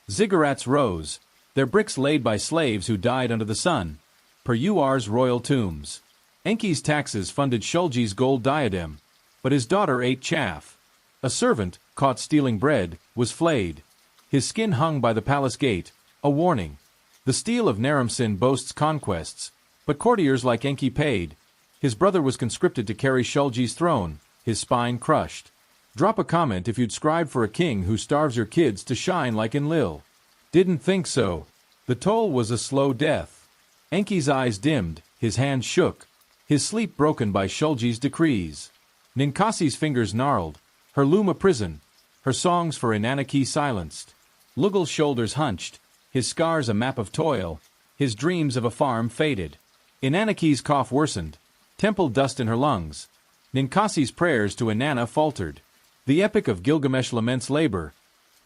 Ziggurats rose, their bricks laid by slaves who died under the sun, per Ur's royal tombs. Enki's taxes funded Shulgi's gold diadem, but his daughter ate chaff. A servant, caught stealing bread, was flayed. His skin hung by the palace gate, a warning. The steel of Naram-Sin boasts conquests, but courtiers like Enki paid. His brother was conscripted to carry Shulgi's throne, his spine crushed. Drop a comment if you'd scribe for a king who starves your kids to shine like Enlil. Didn't think so. The toll was a slow death. Enki's eyes dimmed, his hands shook, his sleep broken by Shulgi's decrees. Ninkasi's fingers gnarled, her loom a prison, her songs for Inanna silenced. Lugal's shoulders hunched, his scars a map of toil, his dreams of a farm faded. Inannaki's cough worsened, temple dust in her lungs. Ninkasi's prayers to Inanna faltered. The epic of Gilgamesh laments labor.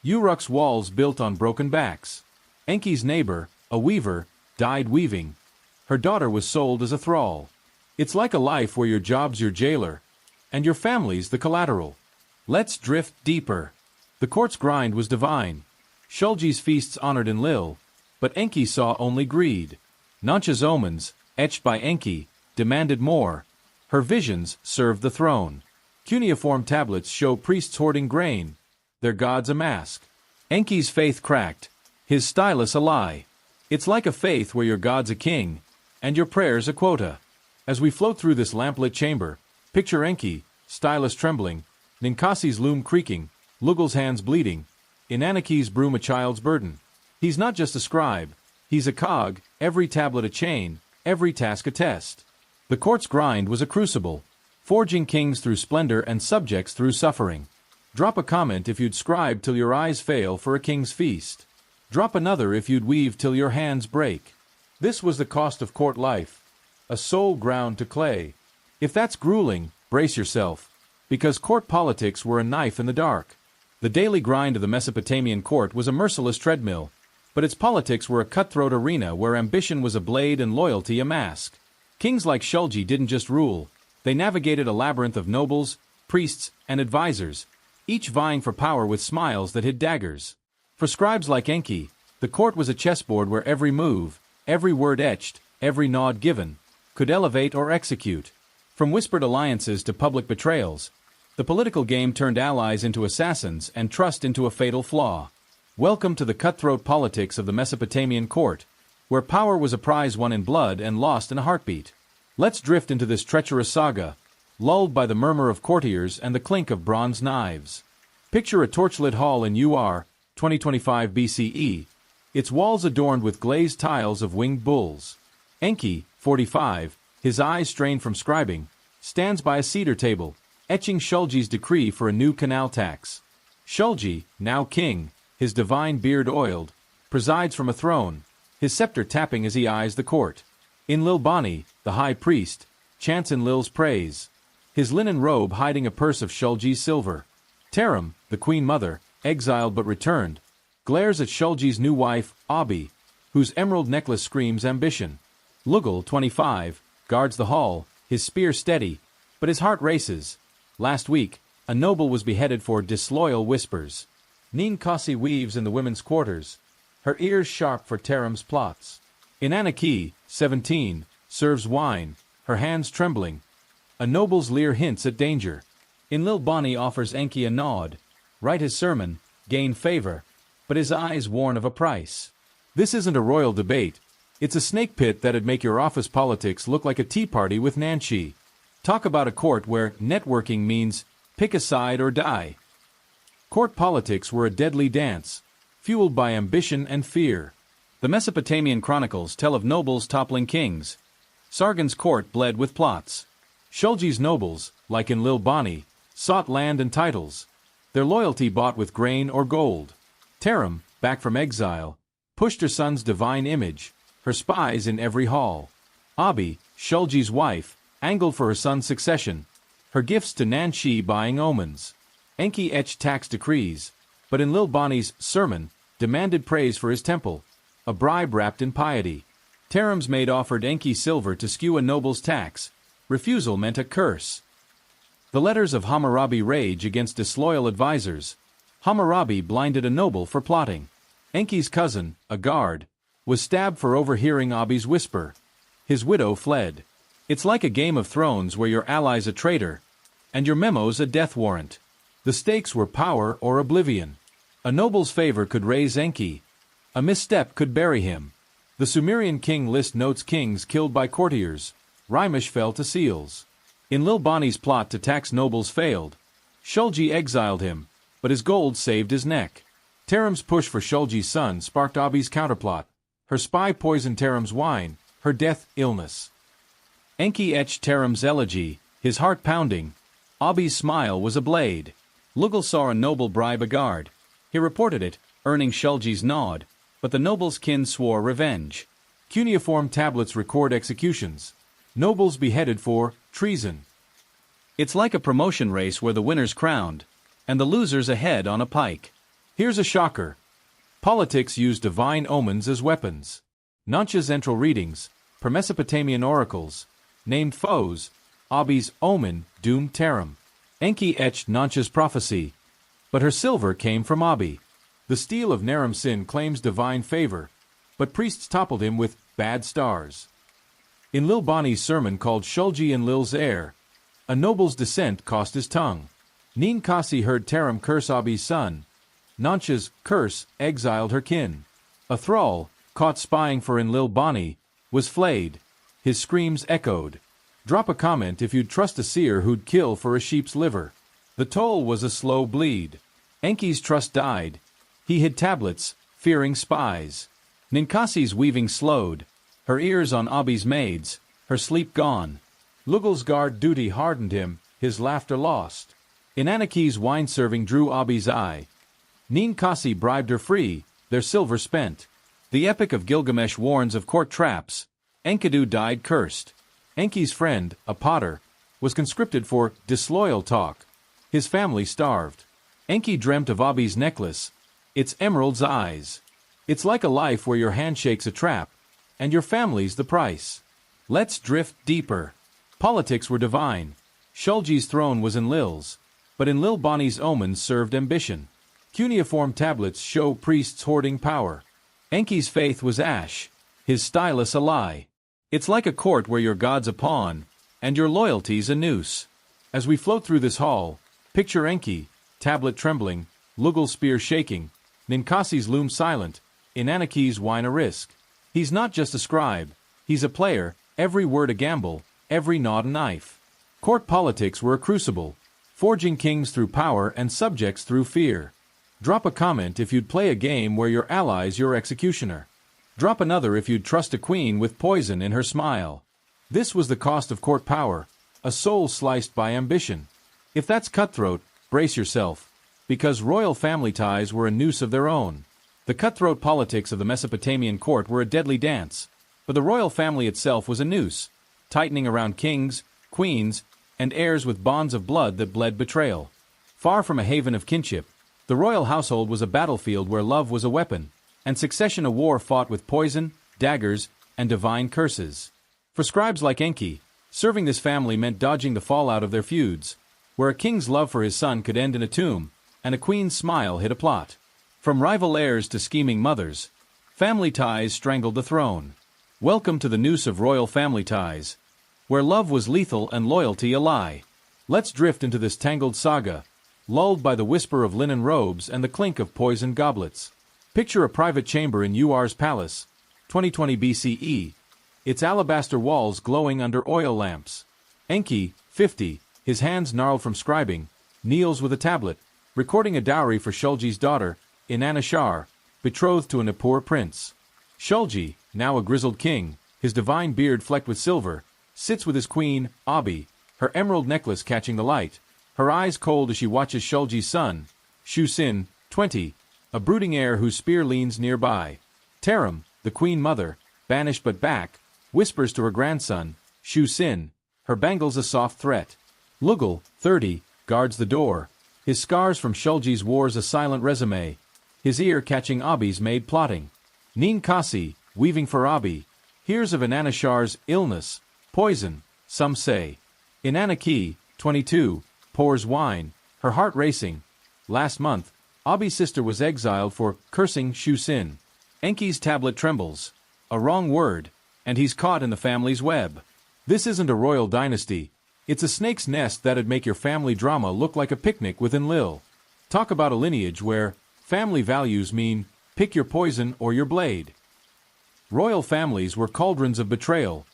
Uruk's walls built on broken backs. Enki's neighbor, a weaver, died weaving. Her daughter was sold as a thrall. It's like a life where your job's your jailer, and your family's the collateral. Let's drift deeper. The court's grind was divine. Shulgi's feasts honored Enlil, but Enki saw only greed. Nancha's omens, etched by Enki, demanded more. Her visions served the throne. Cuneiform tablets show priests hoarding grain, their gods a mask. Enki's faith cracked, his stylus a lie. It's like a faith where your god's a king, and your prayers a quota. As we float through this lamplit chamber, picture Enki, stylus trembling, Ninkasi's loom creaking, Lugal's hands bleeding, Inannaki's broom a child's burden. He's not just a scribe, he's a cog, every tablet a chain, every task a test. The court's grind was a crucible, forging kings through splendor and subjects through suffering. Drop a comment if you'd scribe till your eyes fail for a king's feast. Drop another if you'd weave till your hands break. This was the cost of court life, a soul ground to clay. If that's grueling, brace yourself, because court politics were a knife in the dark. The daily grind of the Mesopotamian court was a merciless treadmill, but its politics were a cutthroat arena where ambition was a blade and loyalty a mask. Kings like Shulgi didn't just rule, they navigated a labyrinth of nobles, priests, and advisors, each vying for power with smiles that hid daggers. For scribes like Enki, the court was a chessboard where every move, every word etched, every nod given, could elevate or execute. From whispered alliances to public betrayals, the political game turned allies into assassins and trust into a fatal flaw. Welcome to the cutthroat politics of the Mesopotamian court, where power was a prize won in blood and lost in a heartbeat. Let's drift into this treacherous saga, lulled by the murmur of courtiers and the clink of bronze knives. Picture a torchlit hall in UR, 2025 BCE, its walls adorned with glazed tiles of winged bulls. Enki, 45, his eyes strained from scribing, stands by a cedar table, etching Shulgi's decree for a new canal tax. Shulgi, now king, his divine beard oiled, presides from a throne, his scepter tapping as he eyes the court. Enlil Bani, the high priest, chants Enlil's praise, his linen robe hiding a purse of Shulgi's silver. Taram, the queen mother, exiled but returned, glares at Shulgi's new wife, Abi, whose emerald necklace screams ambition. Lugal, 25, guards the hall, his spear steady, but his heart races. Last week, a noble was beheaded for disloyal whispers. Ninkasi weaves in the women's quarters, her ears sharp for Taram's plots. Inanaki, 17, serves wine, her hands trembling. A noble's leer hints at danger. Enlil-Bani offers Enki a nod. Write his sermon, gain favor, but his eyes warn of a price. This isn't a royal debate. It's a snake pit that'd make your office politics look like a tea party with Nanshi. Talk about a court where networking means pick a side or die. Court politics were a deadly dance, fueled by ambition and fear. The Mesopotamian chronicles tell of nobles toppling kings. Sargon's court bled with plots. Shulgi's nobles, like Enlil-Bani, sought land and titles. Their loyalty bought with grain or gold. Taram, back from exile, pushed her son's divine image, her spies in every hall. Abi, Shulgi's wife, angled for her son's succession, her gifts to Nanshi buying omens. Enki etched tax decrees, but Enlil-Bani's sermon demanded praise for his temple, a bribe wrapped in piety. Taram's maid offered Enki silver to skew a noble's tax. Refusal meant a curse. The letters of Hammurabi rage against disloyal advisors. Hammurabi blinded a noble for plotting. Enki's cousin, a guard, was stabbed for overhearing Abi's whisper. His widow fled. It's like a Game of Thrones where your ally's a traitor, and your memo's a death warrant. The stakes were power or oblivion. A noble's favor could raise Enki. A misstep could bury him. The Sumerian king list notes kings killed by courtiers. Rimish fell to seals. Enlil-Bani's plot to tax nobles failed. Shulgi exiled him, but his gold saved his neck. Taram's push for Shulgi's son sparked Abi's counterplot. Her spy poisoned Taram's wine, her death illness. Enki etched Taram's elegy, his heart pounding. Abi's smile was a blade. Lugal saw a noble bribe a guard. He reported it, earning Shulgi's nod, but the noble's kin swore revenge. Cuneiform tablets record executions. Nobles beheaded for treason. It's like a promotion race where the winner's crowned, and the loser's ahead on a pike. Here's a shocker. Politics use divine omens as weapons. Nancha's entral readings, per Mesopotamian oracles, named foes. Abi's omen doomed Taram. Enki etched Nancha's prophecy, but her silver came from Abi. The steel of Naram-Sin claims divine favor, but priests toppled him with bad stars. Enlil-Bani's sermon called Shulgi Enlil's heir. A noble's descent cost his tongue. Ninkasi heard Taram curse Abi's son. Nancha's curse exiled her kin. A thrall, caught spying for Enlil-Bani, was flayed. His screams echoed. Drop a comment if you'd trust a seer who'd kill for a sheep's liver. The toll was a slow bleed. Enki's trust died. He hid tablets, fearing spies. Ninkasi's weaving slowed. Her ears on Abi's maids, her sleep gone. Lugal's guard duty hardened him, his laughter lost. Inanaki's wine-serving drew Abi's eye. Ninkasi bribed her free, their silver spent. The Epic of Gilgamesh warns of court traps. Enkidu died cursed. Enki's friend, a potter, was conscripted for disloyal talk. His family starved. Enki dreamt of Abi's necklace, its emerald's eyes. It's like a life where your handshake's a trap, and your family's the price. Let's drift deeper. Politics were divine. Shulgi's throne was Enlil's, but Enlil-Bani's omens served ambition. Cuneiform tablets show priests hoarding power. Enki's faith was ash, his stylus a lie. It's like a court where your god's a pawn, and your loyalty's a noose. As we float through this hall, picture Enki, tablet trembling, Lugal's spear shaking, Ninkasi's loom silent, Inanaki's wine a risk. He's not just a scribe, he's a player, every word a gamble, every nod a knife. Court politics were a crucible, forging kings through power and subjects through fear. Drop a comment if you'd play a game where your ally's your executioner. Drop another if you'd trust a queen with poison in her smile. This was the cost of court power, a soul sliced by ambition. If that's cutthroat, brace yourself, because royal family ties were a noose of their own. The cutthroat politics of the Mesopotamian court were a deadly dance, but the royal family itself was a noose, tightening around kings, queens, and heirs with bonds of blood that bled betrayal. Far from a haven of kinship, the royal household was a battlefield where love was a weapon, and succession a war fought with poison, daggers, and divine curses. For scribes like Enki, serving this family meant dodging the fallout of their feuds, where a king's love for his son could end in a tomb, and a queen's smile hid a plot. From rival heirs to scheming mothers, Family ties strangled the throne. Welcome to the noose of royal family ties, where love was lethal and loyalty a lie. Let's drift into this tangled saga, lulled by the whisper of linen robes and the clink of poisoned goblets. Picture a private chamber in Uar's palace, 2020 BCE, its alabaster walls glowing under oil lamps. Enki, 50, his hands gnarled from scribing, kneels with a tablet, recording a dowry for Shulgi's daughter, Inanashar, betrothed to a Nippur prince. Shulgi, now a grizzled king, his divine beard flecked with silver, sits with his queen, Ibbi, her emerald necklace catching the light, her eyes cold as she watches Shulgi's son, Shu-Sin, 20, a brooding heir whose spear leans nearby. Taram, the queen mother, banished but back, whispers to her grandson, Shu-Sin, her bangles a soft threat. Lugal, 30, guards the door, his scars from Shulgi's wars a silent resume, his ear catching Ibbi's maid plotting. Ninkasi, weaving for Ibbi, hears of Inanashar's illness, poison, some say. Inanaki, 22, pours wine, her heart racing. Last month, Ibbi's sister was exiled for cursing Shu-Sin. Enki's tablet trembles. A wrong word, and he's caught in the family's web. This isn't a royal dynasty. It's a snake's nest that'd make your family drama look like a picnic with Enlil. Talk about a lineage where family values mean pick your poison or your blade. Royal families were cauldrons of betrayal,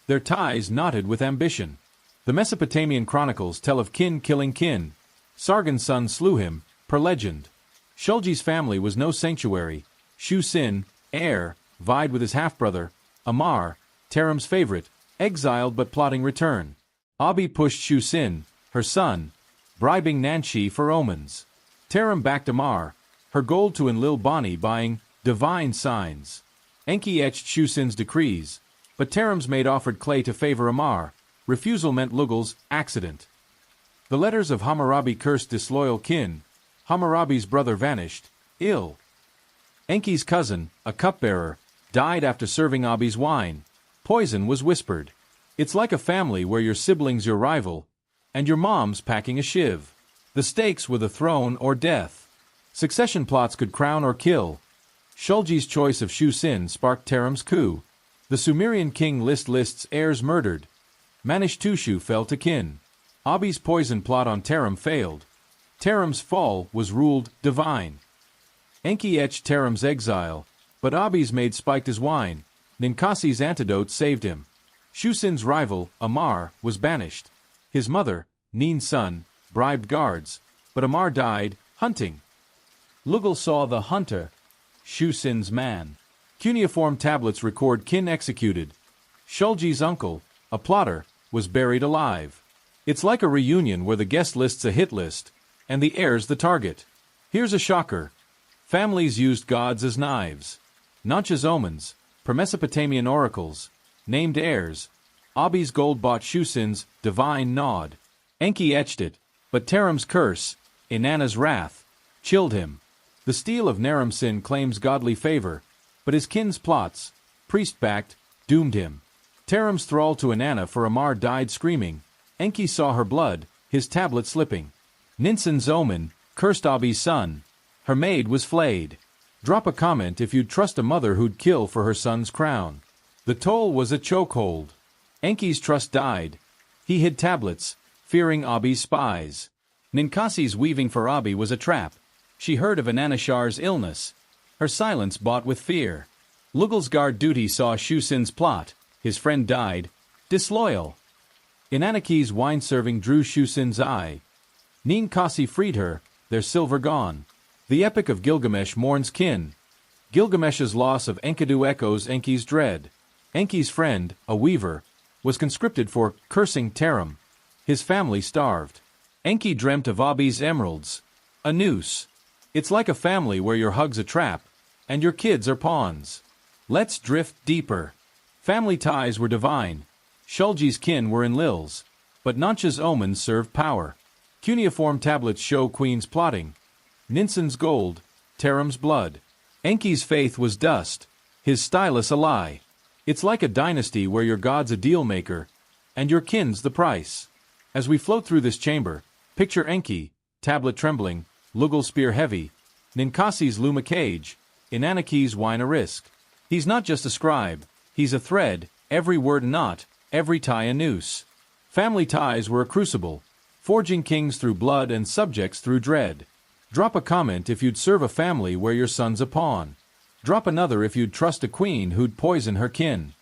their ties knotted with ambition. The Mesopotamian chronicles tell of kin killing kin. Sargon's son slew him, per legend. Shulgi's family was no sanctuary. Shu-Sin, heir, vied with his half-brother, Amar, Taram's favorite, exiled but plotting return. Ibbi pushed Shu-Sin, her son, bribing Nanshi for omens. Taram backed Amar, her gold to Enlil Bani buying divine signs. Enki etched Shu-Sin's decrees, but Taram's maid offered clay to favor Amar. Refusal meant Lugal's accident. The letters of Hammurabi cursed disloyal kin. Hammurabi's brother vanished, ill. Enki's cousin, a cupbearer, died after serving Ibbi's wine. Poison was whispered. It's like a family where your sibling's your rival, and your mom's packing a shiv. The stakes were the throne or death. Succession plots could crown or kill. Shulgi's choice of Shu-Sin sparked Taram's coup. The Sumerian king lists heirs murdered. Manishtushu fell to kin. Ibbi's poison plot on Taram failed. Taram's fall was ruled divine. Enki etched Taram's exile, but Ibbi's maid spiked his wine. Ninkasi's antidote saved him. Shu-Sin's rival, Amar, was banished. His mother, Nin's son, bribed guards, but Amar died, hunting. Lugal saw the hunter, Shu-Sin's man. Cuneiform tablets record kin executed. Shulgi's uncle, a plotter, was buried alive. It's like a reunion where the guest list's a hit list, and the heir's the target. Here's a shocker. Families used gods as knives. Not just omens, per Mesopotamian oracles, named heirs. Ibbi's gold bought Shu-Sin's divine nod. Enki etched it, but Taram's curse, Inanna's wrath, chilled him. The steel of Naram-Sin claims godly favor, but his kin's plots, priest-backed, doomed him. Taram's thrall to Inanna for Amar died screaming. Enki saw her blood, his tablet slipping. Ninsin's omen, cursed Ibbi's son. Her maid was flayed. Drop a comment if you'd trust a mother who'd kill for her son's crown. The toll was a chokehold. Enki's trust died. He hid tablets, fearing Ibbi's spies. Ninkasi's weaving for Ibbi was a trap. She heard of Inanashar's illness. Her silence bought with fear. Lugal's guard duty saw Shu-Sin's plot. His friend died. Disloyal. Inanaki's wine-serving drew Shu-Sin's eye. Ninkasi freed her, their silver gone. The Epic of Gilgamesh mourns kin. Gilgamesh's loss of Enkidu echoes Enki's dread. Enki's friend, a weaver, was conscripted for cursing Taram. His family starved. Enki dreamt of Ibbi's emeralds. A noose. It's like a family where your hug's a trap, and your kids are pawns. Let's drift deeper. Family ties were divine. Shulgi's kin were Enlil's, but Nancha's omens served power. Cuneiform tablets show Queen's plotting. Ninsin's gold, Taram's blood. Enki's faith was dust, his stylus a lie. It's like a dynasty where your god's a deal-maker, and your kin's the price. As we float through this chamber, picture Enki, tablet trembling, Lugal spear heavy, Ninkasi's loom a cage, Inanaki's wine a risk. He's not just a scribe, he's a thread, every word a knot, every tie a noose. Family ties were a crucible, forging kings through blood and subjects through dread. Drop a comment if you'd serve a family where your son's a pawn. Drop another if you'd trust a queen who'd poison her kin.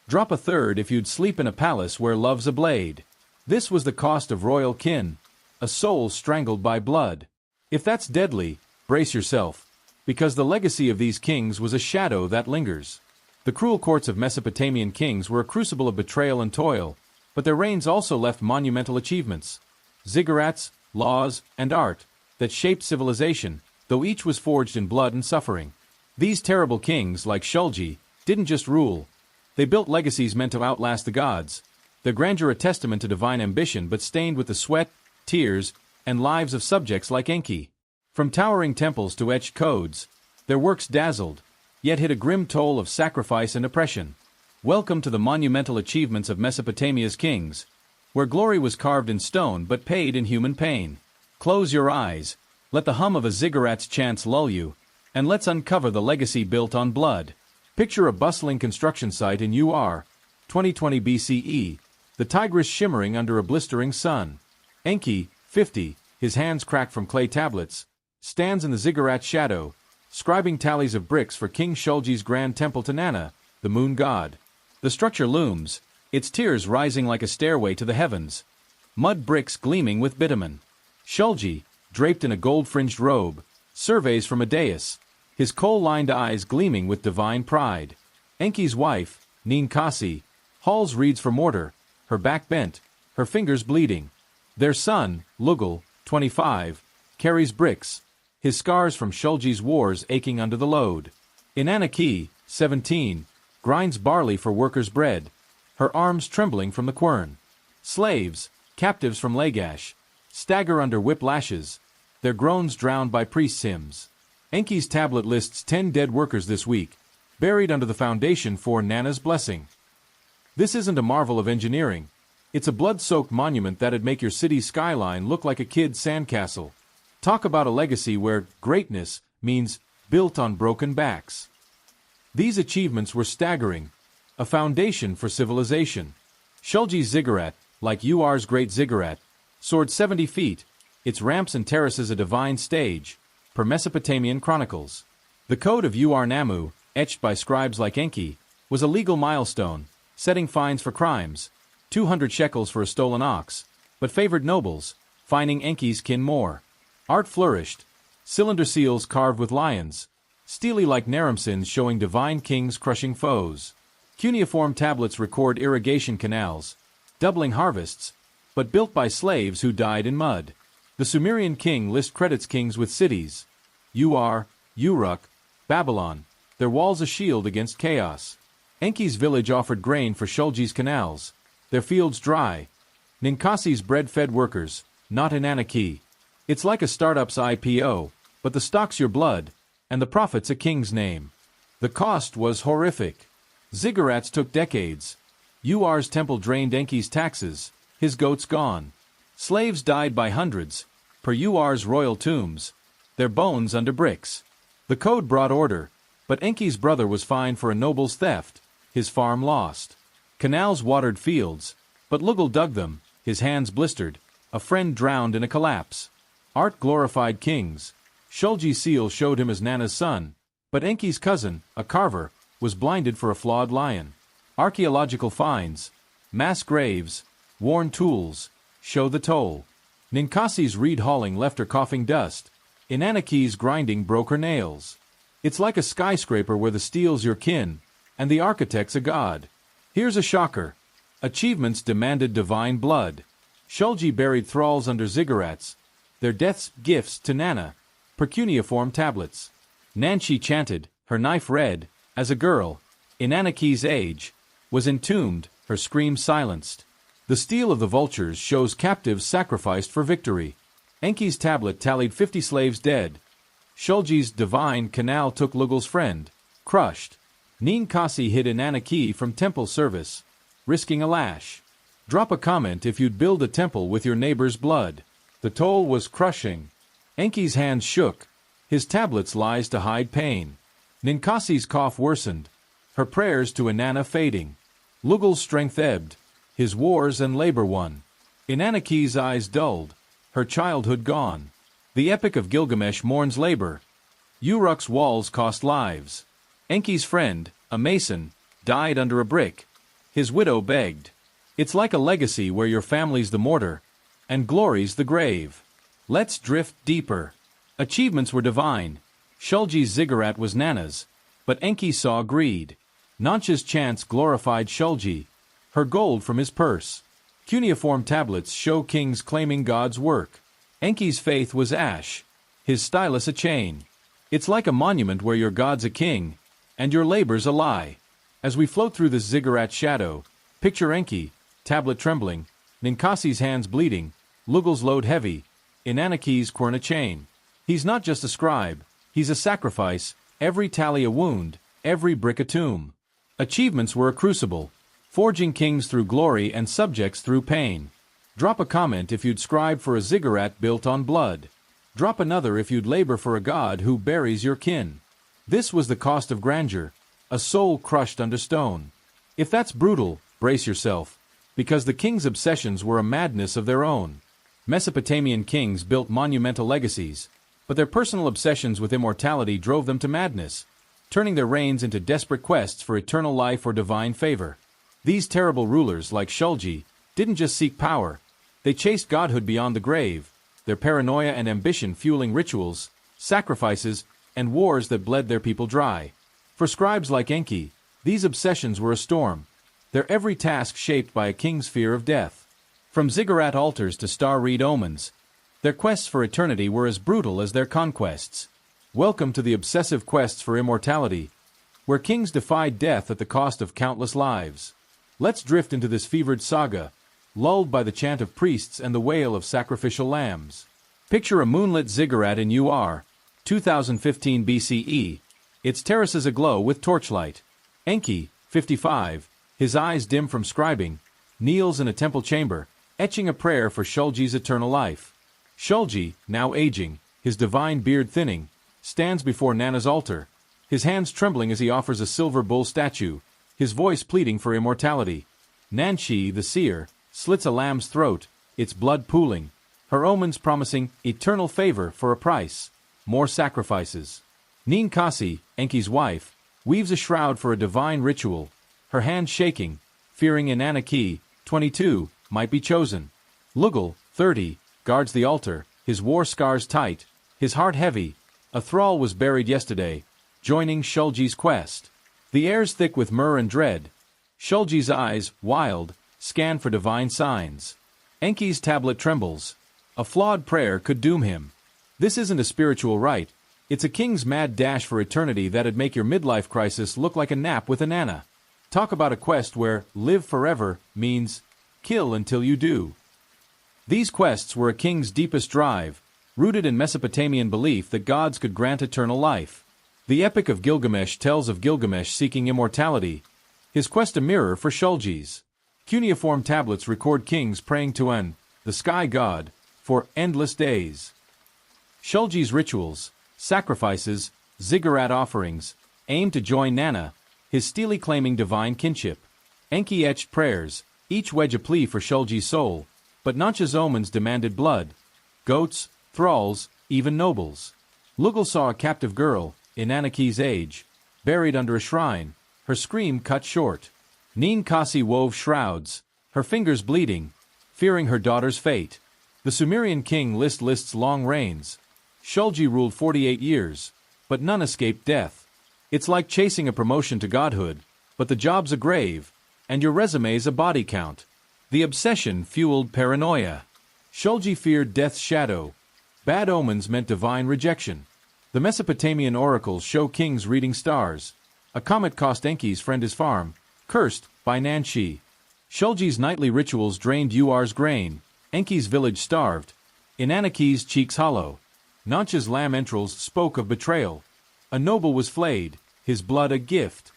Drop a third if you'd sleep in a palace where love's a blade. This was the cost of royal kin, a soul strangled by blood. If that's deadly, brace yourself, because the legacy of these kings was a shadow that lingers. The cruel courts of Mesopotamian kings were a crucible of betrayal and toil, but their reigns also left monumental achievements, ziggurats, laws, and art, that shaped civilization, though each was forged in blood and suffering. These terrible kings, like Shulgi, didn't just rule. They built legacies meant to outlast the gods, their grandeur a testament to divine ambition but stained with the sweat, tears, and lives of subjects like Enki. From towering temples to etched codes, their works dazzled, yet hid a grim toll of sacrifice and oppression. Welcome to the monumental achievements of Mesopotamia's kings, where glory was carved in stone but paid in human pain. Close your eyes, let the hum of a ziggurat's chants lull you, and let's uncover the legacy built on blood. Picture a bustling construction site in UR, 2020 BCE, the Tigris shimmering under a blistering sun. Enki, 50, his hands cracked from clay tablets, stands in the ziggurat's shadow, scribing tallies of bricks for King Shulgi's grand temple to Nana, the moon god. The structure looms, its tiers rising like a stairway to the heavens, mud bricks gleaming with bitumen. Shulgi, draped in a gold-fringed robe, surveys from a dais, his coal-lined eyes gleaming with divine pride. Enki's wife, Ninkasi, hauls reeds for mortar, her back bent, her fingers bleeding. Their son, Lugal, 25, carries bricks, his scars from Shulgi's wars aching under the load. Inanaki, 17, grinds barley for workers' bread, her arms trembling from the quern. Slaves, captives from Lagash, stagger under whip lashes, their groans drowned by priests' hymns. Enki's tablet lists 10 dead workers this week, buried under the foundation for Nana's blessing. This isn't a marvel of engineering. It's a blood-soaked monument that'd make your city's skyline look like a kid's sandcastle. Talk about a legacy where greatness means built on broken backs. These achievements were staggering, a foundation for civilization. Shulgi's ziggurat, like UR's great ziggurat, soared 70 feet, its ramps and terraces a divine stage, per Mesopotamian chronicles. The code of Ur-Nammu, etched by scribes like Enki, was a legal milestone, setting fines for crimes, 200 shekels for a stolen ox, but favored nobles, fining Enki's kin more. Art flourished, cylinder seals carved with lions, steely like naramsins showing divine kings crushing foes. Cuneiform tablets record irrigation canals, doubling harvests, but built by slaves who died in mud. The Sumerian king list credits kings with cities, Ur, Uruk, Babylon, their walls a shield against chaos. Enki's village offered grain for Shulgi's canals, their fields dry. Ninkasi's bread-fed workers, not Inanaki. It's like a startup's IPO, but the stock's your blood, and the profit's a king's name. The cost was horrific. Ziggurats took decades. Ur's temple drained Enki's taxes, his goats gone. Slaves died by hundreds, per Ur's royal tombs, their bones under bricks. The code brought order, but Enki's brother was fined for a noble's theft, his farm lost. Canals watered fields, but Lugal dug them, his hands blistered, a friend drowned in a collapse. Art glorified kings. Shulgi's seal showed him as Nana's son, but Enki's cousin, a carver, was blinded for a flawed lion. Archaeological finds, mass graves, worn tools, show the toll. Ninkasi's reed hauling left her coughing dust. Inanaki's grinding broke her nails. It's like a skyscraper where the steel's your kin, and the architect's a god. Here's a shocker. Achievements demanded divine blood. Shulgi buried thralls under ziggurats, their death's gifts to Nana, per cuneiform tablets. Nanshi chanted, her knife red, as a girl, Inanaki's age, was entombed, her scream silenced. The steel of the vultures shows captives sacrificed for victory. Enki's tablet tallied 50 slaves dead. Shulgi's divine canal took Lugal's friend, crushed. Ninkasi hid Inanaki from temple service, risking a lash. Drop a comment if you'd build a temple with your neighbor's blood. The toll was crushing. Enki's hands shook, his tablets lies to hide pain. Ninkasi's cough worsened, her prayers to Inanna fading. Lugal's strength ebbed, his wars and labor won. Inanna's eyes dulled, her childhood gone. The Epic of Gilgamesh mourns labor. Uruk's walls cost lives. Enki's friend, a mason, died under a brick. His widow begged. It's like a legacy where your family's the mortar, and glory's the grave. Let's drift deeper. Achievements were divine. Shulgi's ziggurat was Nanna's, but Enki saw greed. Nancha's chants glorified Shulgi, her gold from his purse. Cuneiform tablets show kings claiming God's work. Enki's faith was ash, his stylus a chain. It's like a monument where your god's a king, and your labor's a lie. As we float through this ziggurat shadow, picture Enki, tablet trembling, Ninkasi's hands bleeding, Lugal's load heavy, Inanna's quern a chain. He's not just a scribe, he's a sacrifice, every tally a wound, every brick a tomb. Achievements were a crucible, forging kings through glory and subjects through pain. Drop a comment if you'd scribe for a ziggurat built on blood. Drop another if you'd labor for a god who buries your kin. This was the cost of grandeur, a soul crushed under stone. If that's brutal, brace yourself, because the king's obsessions were a madness of their own. Mesopotamian kings built monumental legacies, but their personal obsessions with immortality drove them to madness, turning their reigns into desperate quests for eternal life or divine favor. These terrible rulers, like Shulgi, didn't just seek power, they chased godhood beyond the grave, their paranoia and ambition fueling rituals, sacrifices, and wars that bled their people dry. For scribes like Enki, these obsessions were a storm, their every task shaped by a king's fear of death. From ziggurat altars to star-read omens, their quests for eternity were as brutal as their conquests. Welcome to the obsessive quests for immortality, where kings defied death at the cost of countless lives. Let's drift into this fevered saga, lulled by the chant of priests and the wail of sacrificial lambs. Picture a moonlit ziggurat in UR, 2015 BCE, its terraces aglow with torchlight. Enki, 55, his eyes dim from scribing, kneels in a temple chamber, etching a prayer for Shulgi's eternal life. Shulgi, now aging, his divine beard thinning, stands before Nanna's altar, his hands trembling as he offers a silver bull statue, his voice pleading for immortality. Nanshi, the seer, slits a lamb's throat, its blood pooling, her omens promising eternal favor for a price, more sacrifices. Ninkasi, Enki's wife, weaves a shroud for a divine ritual, her hands shaking, fearing Inanna, 22, might be chosen. Lugal, 30, guards the altar, his war scars tight, his heart heavy. A thrall was buried yesterday, joining Shulgi's quest. The air's thick with myrrh and dread. Shulgi's eyes, wild, scan for divine signs. Enki's tablet trembles. A flawed prayer could doom him. This isn't a spiritual rite, it's a king's mad dash for eternity that'd make your midlife crisis look like a nap with Inanna. Talk about a quest where live forever means kill until you do. These quests were a king's deepest drive, rooted in Mesopotamian belief that gods could grant eternal life. The Epic of Gilgamesh tells of Gilgamesh seeking immortality, his quest a mirror for Shulgi's. Cuneiform tablets record kings praying to the sky god, for endless days. Shulgi's rituals, sacrifices, ziggurat offerings, aim to join Nanna, his stele claiming divine kinship. Enki etched prayers, each wedge a plea for Shulgi's soul, but Nancha's omens demanded blood. Goats, thralls, even nobles. Lugal saw a captive girl, Inanna's age, buried under a shrine, her scream cut short. Ninkasi wove shrouds, her fingers bleeding, fearing her daughter's fate. The Sumerian king lists long reigns. Shulgi ruled 48 years, but none escaped death. It's like chasing a promotion to godhood, but the job's a grave, and your resume's a body count. The obsession fueled paranoia. Shulgi feared death's shadow. Bad omens meant divine rejection. The Mesopotamian oracles show kings reading stars. A comet cost Enki's friend his farm, cursed by Nanshi. Shulgi's nightly rituals drained Ur's grain. Enki's village starved. Inanna's cheeks hollow. Nancha's lamb entrails spoke of betrayal. A noble was flayed, his blood a gift.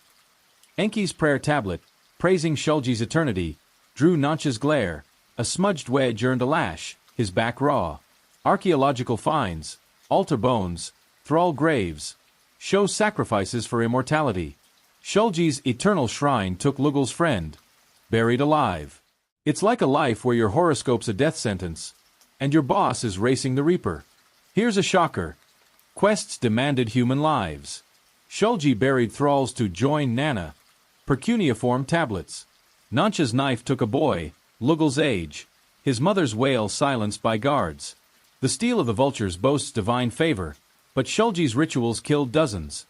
Enki's prayer tablet, praising Shulgi's eternity, drew Nancha's glare. A smudged wedge earned a lash, his back raw. Archaeological finds, altar bones, thrall graves, show sacrifices for immortality. Shulgi's eternal shrine took Lugal's friend, buried alive. It's like a life where your horoscope's a death sentence, and your boss is racing the reaper. Here's a shocker. Quests demanded human lives. Shulgi buried thralls to join Nana. Per cuneiform tablets. Nancha's knife took a boy, Lugal's age. His mother's wail silenced by guards. The steel of the vultures boasts divine favor, but Shulgi's rituals killed dozens.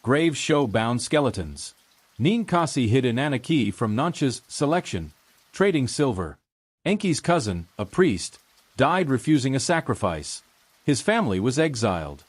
Graves show bound skeletons. Ninkasi hid Inanaki from Nancha's selection, trading silver. Enki's cousin, a priest, died refusing a sacrifice. His family was exiled.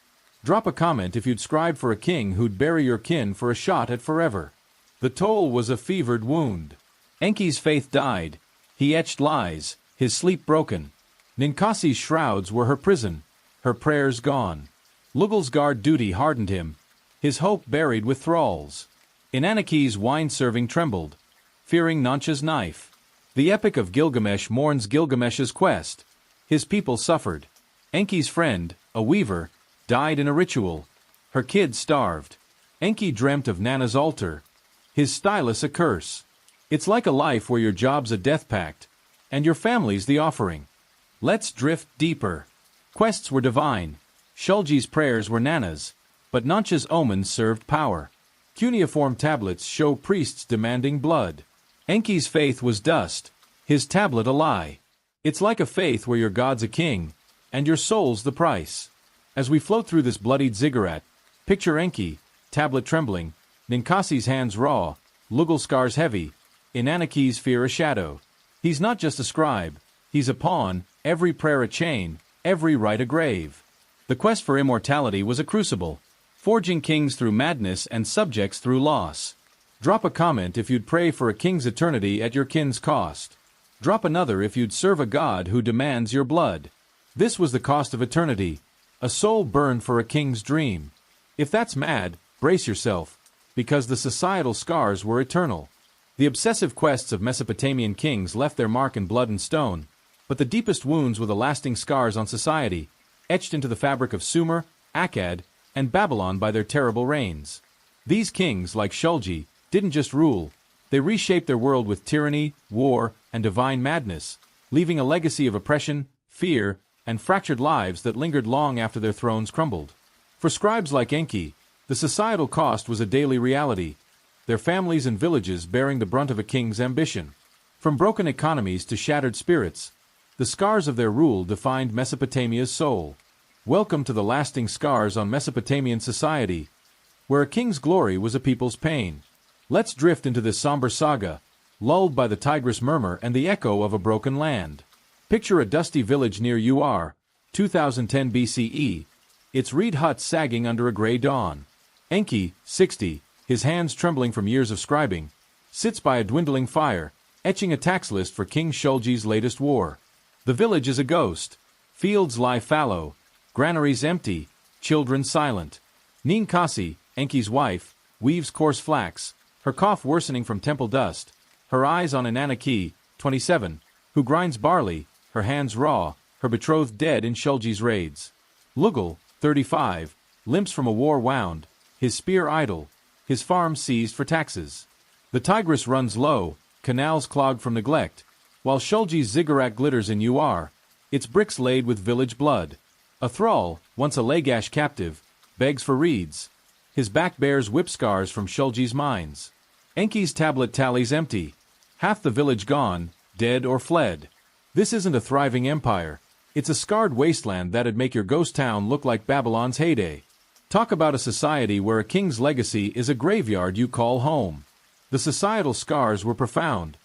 Drop a comment if you'd scribe for a king who'd bury your kin for a shot at forever. The toll was a fevered wound. Enki's faith died. He etched lies, his sleep broken. Ninkasi's shrouds were her prison, her prayers gone. Lugal's guard duty hardened him, his hope buried with thralls. Inanaki's wine-serving trembled, fearing Nancha's knife. The Epic of Gilgamesh mourns Gilgamesh's quest. His people suffered. Enki's friend, a weaver, died in a ritual. Her kids starved. Enki dreamt of Nana's altar. His stylus a curse. It's like a life where your job's a death pact, and your family's the offering. Let's drift deeper. Quests were divine. Shulgi's prayers were Nana's, but Nancha's omens served power. Cuneiform tablets show priests demanding blood. Enki's faith was dust, his tablet a lie. It's like a faith where your god's a king, and your soul's the price. As we float through this bloodied ziggurat, picture Enki, tablet trembling, Ninkasi's hands raw, Lugal scars heavy, Inanaki's fear a shadow. He's not just a scribe, he's a pawn, every prayer a chain, every rite a grave. The quest for immortality was a crucible, forging kings through madness and subjects through loss. Drop a comment if you'd pray for a king's eternity at your kin's cost. Drop another if you'd serve a god who demands your blood. This was the cost of eternity, a soul burned for a king's dream. If that's mad, brace yourself, because the societal scars were eternal. The obsessive quests of Mesopotamian kings left their mark in blood and stone, but the deepest wounds were the lasting scars on society, etched into the fabric of Sumer, Akkad, and Babylon by their terrible reigns. These kings, like Shulgi, didn't just rule, they reshaped their world with tyranny, war, and divine madness, leaving a legacy of oppression, fear, and fractured lives that lingered long after their thrones crumbled. For scribes like Enki, the societal cost was a daily reality, their families and villages bearing the brunt of a king's ambition. From broken economies to shattered spirits, the scars of their rule defined Mesopotamia's soul. Welcome to the lasting scars on Mesopotamian society, where a king's glory was a people's pain. Let's drift into this somber saga, lulled by the Tigris murmur and the echo of a broken land. Picture a dusty village near Ur, 2010 BCE, its reed huts sagging under a gray dawn. Enki, 60, his hands trembling from years of scribing, sits by a dwindling fire, etching a tax list for King Shulgi's latest war. The village is a ghost. Fields lie fallow, granaries empty, children silent. Ninkasi, Enki's wife, weaves coarse flax, her cough worsening from temple dust, her eyes on Inanaki, 27, who grinds barley, her hands raw, her betrothed dead in Shulgi's raids. Lugal, 35, limps from a war wound, his spear idle, his farm seized for taxes. The Tigris runs low, canals clogged from neglect, while Shulgi's ziggurat glitters in Ur, its bricks laid with village blood. A thrall, once a Lagash captive, begs for reeds. His back bears whip scars from Shulgi's mines. Enki's tablet tallies empty, half the village gone, dead or fled. This isn't a thriving empire, it's a scarred wasteland that'd make your ghost town look like Babylon's heyday. Talk about a society where a king's legacy is a graveyard you call home. The societal scars were profound,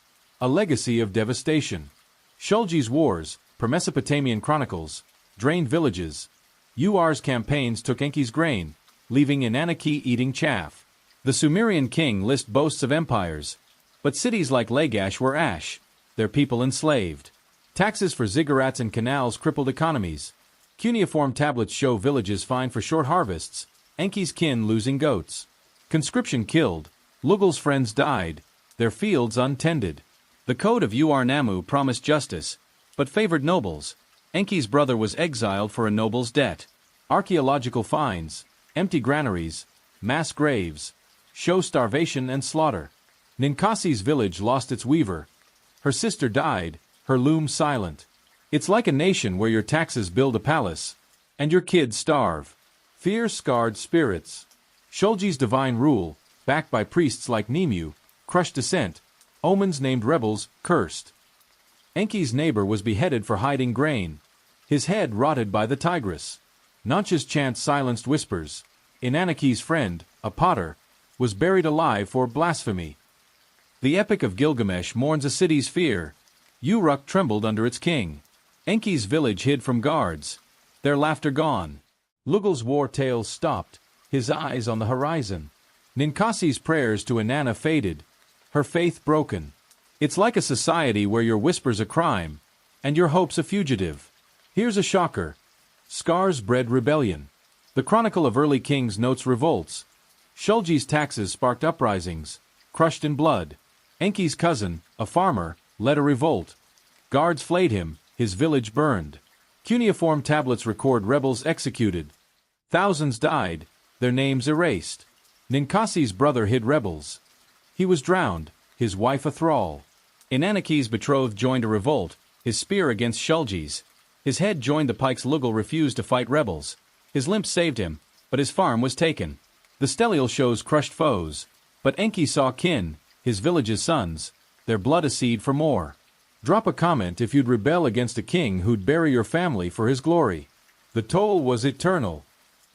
a legacy of devastation. Shulgi's wars, per Mesopotamian chronicles, drained villages. Ur's campaigns took Enki's grain, leaving Inanaki eating chaff. The Sumerian king list boasts of empires, but cities like Lagash were ash, their people enslaved. Taxes for ziggurats and canals crippled economies. Cuneiform tablets show villages fined for short harvests, Enki's kin losing goats. Conscription killed, Lugal's friends died, their fields untended. The code of Ur-Nammu promised justice, but favored nobles. Enki's brother was exiled for a noble's debt. Archaeological finds, empty granaries, mass graves. show starvation and slaughter. Ninkasi's village lost its weaver. Her sister died, her loom silent. It's like a nation where your taxes build a palace, and your kids starve. Fear-scarred spirits. Shulgi's divine rule, backed by priests like Nemu, crushed dissent. Omens named rebels, cursed. Enki's neighbor was beheaded for hiding grain. His head rotted by the Tigris. Nancha's chant silenced whispers. Inannaki's friend, a potter, was buried alive for blasphemy. The Epic of Gilgamesh mourns a city's fear. Uruk trembled under its king. Enki's village hid from guards, their laughter gone. Lugal's war tales stopped, his eyes on the horizon. Ninkasi's prayers to Inanna faded, her faith broken. It's like a society where your whisper's a crime, and your hope's a fugitive. Here's a shocker. Scars bred rebellion. The Chronicle of Early Kings notes revolts. Shulgi's taxes sparked uprisings, crushed in blood. Enki's cousin, a farmer, led a revolt. Guards flayed him, his village burned. Cuneiform tablets record rebels executed. Thousands died, their names erased. Ninkasi's brother hid rebels. He was drowned, his wife a thrall. Inannaki's betrothed joined a revolt, his spear against Shulgi's. His head joined the pikes. Lugal refused to fight rebels. His limp saved him, but his farm was taken. The Stelial shows crushed foes, but Enki saw kin, his village's sons, their blood a seed for more. Drop a comment if you'd rebel against a king who'd bury your family for his glory. The toll was eternal.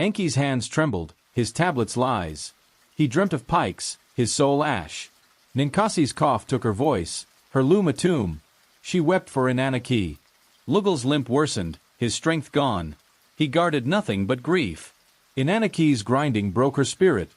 Enki's hands trembled, his tablets lies. He dreamt of pikes, his soul ash. Ninkasi's cough took her voice, her loom a tomb. She wept for Inannaki. Lugal's limp worsened, his strength gone. He guarded nothing but grief. Inannaki's grinding broke her spirit.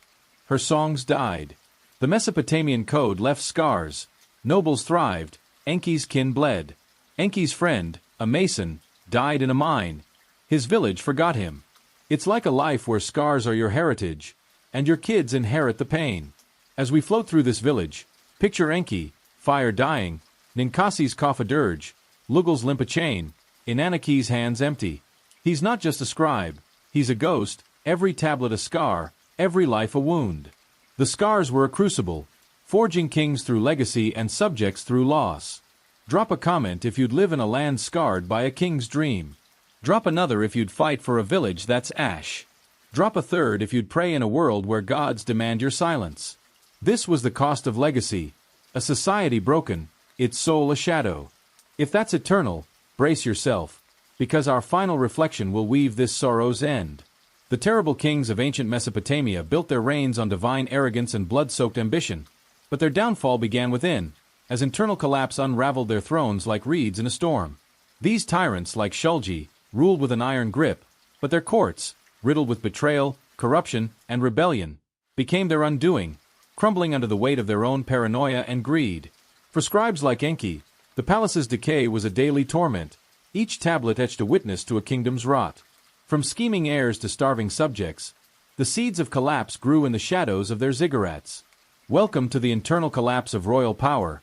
Her songs died. The Mesopotamian code left scars. Nobles thrived, Enki's kin bled. Enki's friend, a mason, died in a mine. His village forgot him. It's like a life where scars are your heritage, and your kids inherit the pain. As we float through this village, picture Enki, fire dying, Ninkasi's cough a dirge, Lugal's limp a chain, Inannaki's hands empty. He's not just a scribe, he's a ghost, every tablet a scar, every life a wound. The scars were a crucible, forging kings through legacy and subjects through loss. Drop a comment if you'd live in a land scarred by a king's dream. Drop another if you'd fight for a village that's ash. Drop a third if you'd pray in a world where gods demand your silence. This was the cost of legacy, a society broken, its soul a shadow. If that's eternal, brace yourself, because our final reflection will weave this sorrow's end. The terrible kings of ancient Mesopotamia built their reigns on divine arrogance and blood-soaked ambition, but their downfall began within, as internal collapse unraveled their thrones like reeds in a storm. These tyrants, like Shulgi, ruled with an iron grip, but their courts, riddled with betrayal, corruption, and rebellion, became their undoing, crumbling under the weight of their own paranoia and greed. For scribes like Enki, the palace's decay was a daily torment. Each tablet etched a witness to a kingdom's rot. From scheming heirs to starving subjects, the seeds of collapse grew in the shadows of their ziggurats. Welcome to the internal collapse of royal power,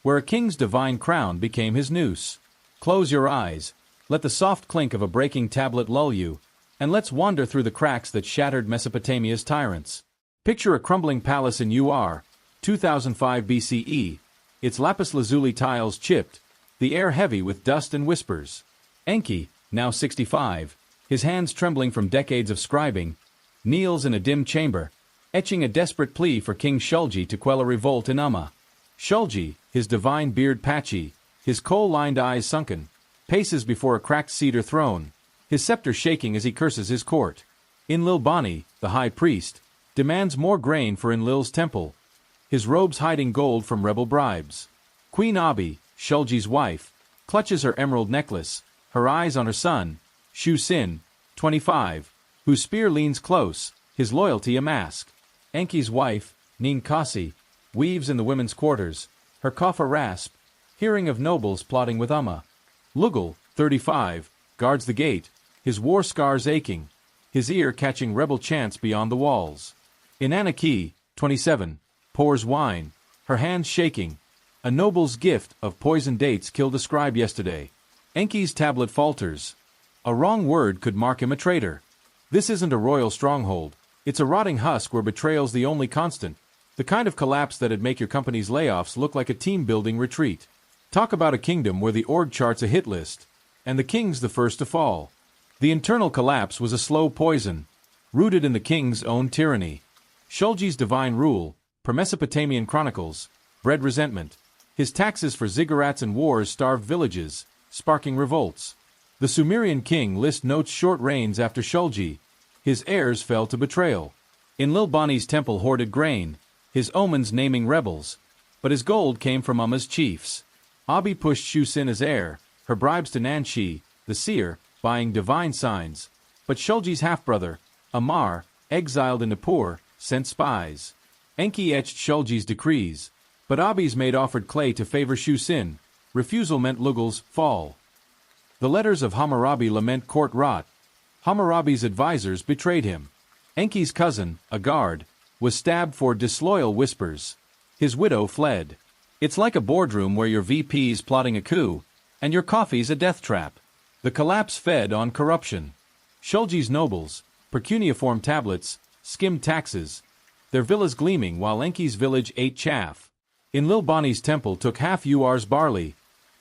where a king's divine crown became his noose. Close your eyes, let the soft clink of a breaking tablet lull you, and let's wander through the cracks that shattered Mesopotamia's tyrants. Picture a crumbling palace in UR, 2005 BCE, its lapis lazuli tiles chipped, the air heavy with dust and whispers. Enki, now 65, his hands trembling from decades of scribing, kneels in a dim chamber, etching a desperate plea for King Shulgi to quell a revolt in Umma. Shulgi, his divine beard patchy, his coal-lined eyes sunken, paces before a cracked cedar throne, his scepter shaking as he curses his court. Enlil Bani, the high priest, demands more grain for Enlil's temple, his robes hiding gold from rebel bribes. Queen Abi, Shulgi's wife, clutches her emerald necklace, her eyes on her son, Shu-Sin, 25, whose spear leans close, his loyalty a mask. Enki's wife, Ninkasi, weaves in the women's quarters, her cough a rasp, hearing of nobles plotting with Umma. Lugal, 35, guards the gate, his war scars aching, his ear catching rebel chants beyond the walls. Inannaki, 27, pours wine, her hands shaking, a noble's gift of poisoned dates killed a scribe yesterday. Enki's tablet falters. A wrong word could mark him a traitor. This isn't a royal stronghold, It's a rotting husk where betrayal's the only constant, the kind of collapse that'd make your company's layoffs look like a team-building retreat. Talk about a kingdom where the org chart's a hit list, and the king's the first to fall. The internal collapse was a slow poison, rooted in the king's own tyranny. Shulgi's divine rule, per Mesopotamian chronicles, bred resentment. His taxes for ziggurats and wars starved villages, sparking revolts. The Sumerian king lists notes short reigns after Shulgi. His heirs fell to betrayal. Enlilbani's temple hoarded grain, his omens naming rebels, but his gold came from Umma's chiefs. Abi pushed Shu-Sin as heir, her bribes to Nanshi, the seer, buying divine signs, but Shulgi's half-brother, Amar, exiled in Nippur, sent spies. Enki etched Shulgi's decrees, but Abi's made offered clay to favor Shu-Sin. Refusal meant Lugal's fall. The letters of Hammurabi lament court rot. Hammurabi's advisors betrayed him. Enki's cousin, a guard, was stabbed for disloyal whispers. His widow fled. It's like a boardroom where your VP's plotting a coup, and your coffee's a death trap. The collapse fed on corruption. Shulgi's nobles, per cuneiform tablets, skimmed taxes, their villas gleaming while Enki's village ate chaff. Enlilbani's temple took half Ur's barley,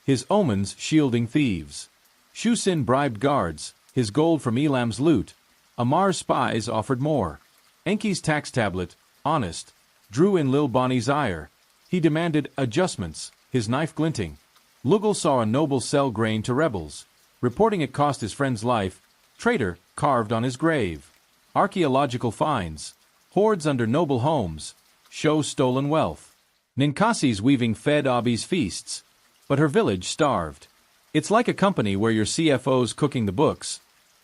his omens shielding thieves. Shu-Sin bribed guards, his gold from Elam's loot. Amar's spies offered more. Enki's tax tablet, honest, drew Enlilbani's ire. He demanded adjustments, his knife glinting. Lugal saw a noble sell grain to rebels, reporting it cost his friend's life. Traitor carved on his grave. Archaeological finds, hoards under noble homes, show stolen wealth. Ninkasi's weaving fed Abi's feasts, but her village starved. It's like a company where your CFO's cooking the books,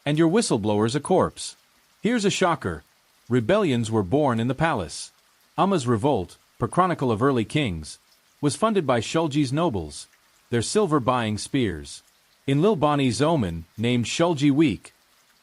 and your whistleblower's a corpse. Here's a shocker. Rebellions were born in the palace. Umma's revolt, per Chronicle of Early Kings, was funded by Shulgi's nobles, their silver-buying spears. Enlilbani's omen, named Shulgi Weak,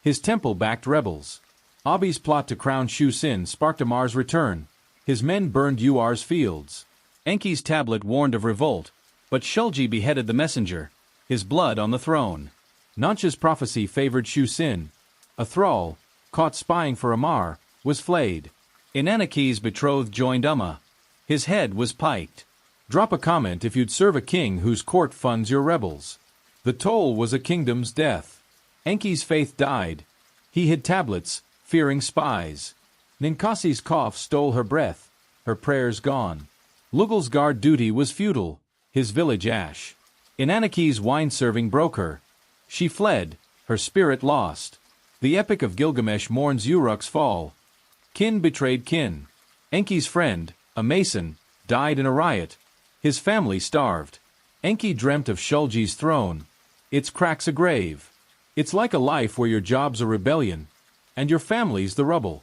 his temple backed rebels. Abi's plot to crown Shu-Sin sparked Amar's return. His men burned Ur's fields. Enki's tablet warned of revolt, but Shulgi beheaded the messenger, his blood on the throne. Nansha's prophecy favored Shu-Sin. A thrall, caught spying for Amar, was flayed. Inannaki's betrothed joined Umma. His head was piked. Drop a comment if you'd serve a king whose court funds your rebels. The toll was a kingdom's death. Enki's faith died. He hid tablets, fearing spies. Ninkasi's cough stole her breath, her prayers gone. Lugal's guard duty was futile, his village ash. Inannaki's wine-serving broke her. She fled, her spirit lost. The Epic of Gilgamesh mourns Uruk's fall. Kin betrayed kin. Enki's friend, a mason, died in a riot. His family starved. Enki dreamt of Shulgi's throne. Its cracks a grave. It's like a life where your job's a rebellion, and your family's the rubble.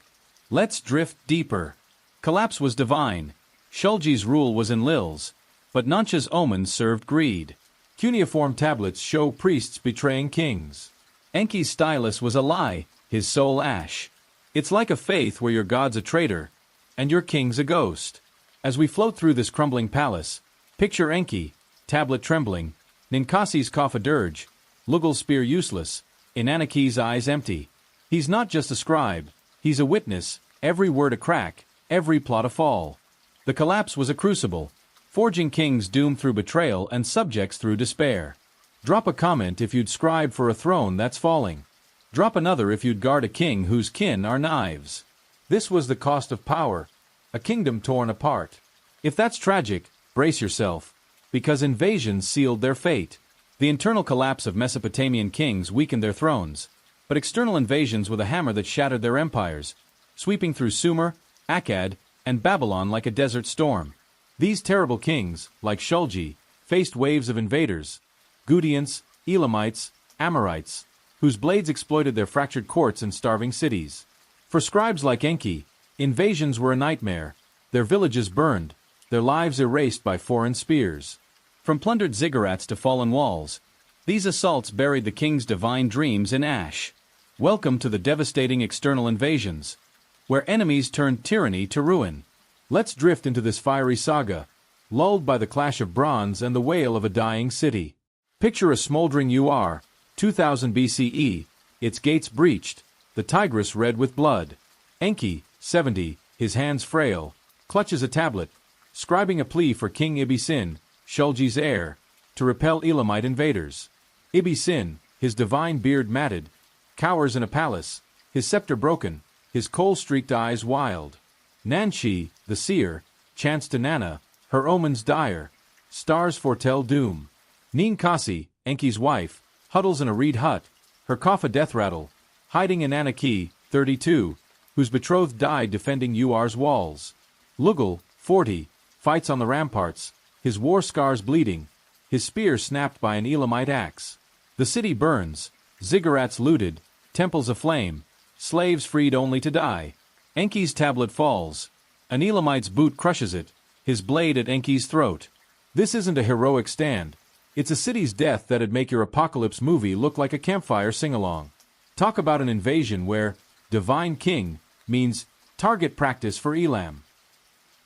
Let's drift deeper. Collapse was divine. Shulgi's rule was Enlil's, but Nansha's omens served greed. Cuneiform tablets show priests betraying kings. Enki's stylus was a lie, his soul ash. It's like a faith where your god's a traitor, and your king's a ghost. As we float through this crumbling palace, picture Enki, tablet trembling, Ninkasi's cough a dirge, Lugal's spear useless, Inannaki's eyes empty. He's not just a scribe, he's a witness, every word a crack, every plot a fall. The collapse was a crucible, forging kings doomed through betrayal and subjects through despair. Drop a comment if you'd scribe for a throne that's falling. Drop another if you'd guard a king whose kin are knives. This was the cost of power, a kingdom torn apart. If that's tragic, brace yourself, because invasions sealed their fate. The internal collapse of Mesopotamian kings weakened their thrones, but external invasions were the hammer that shattered their empires, sweeping through Sumer, Akkad, and Babylon like a desert storm. These terrible kings, like Shulgi, faced waves of invaders, Gudians, Elamites, Amorites, whose blades exploited their fractured courts and starving cities. For scribes like Enki, invasions were a nightmare, their villages burned, their lives erased by foreign spears. From plundered ziggurats to fallen walls, these assaults buried the king's divine dreams in ash. Welcome to the devastating external invasions, where enemies turned tyranny to ruin. Let's drift into this fiery saga, lulled by the clash of bronze and the wail of a dying city. Picture a smoldering 2000 BCE, its gates breached, the Tigris red with blood. Enki, 70, his hands frail, clutches a tablet, scribing a plea for King Ibbi-Sin, Shulgi's heir, to repel Elamite invaders. Ibbi-Sin, his divine beard matted, cowers in a palace, his scepter broken, his coal-streaked eyes wild. Nanshi, the seer, chants to Nana, her omens dire, stars foretell doom. Ninkasi, Enki's wife, huddles in a reed hut, her cough a death rattle, hiding in Anaki, 32, whose betrothed died defending Ur's walls. Lugal, 40, fights on the ramparts, his war scars bleeding, his spear snapped by an Elamite axe. The city burns, ziggurats looted, temples aflame, slaves freed only to die. Enki's tablet falls. An Elamite's boot crushes it, his blade at Enki's throat. This isn't a heroic stand. It's a city's death that'd make your apocalypse movie look like a campfire sing-along. Talk about an invasion where divine king means target practice for Elam.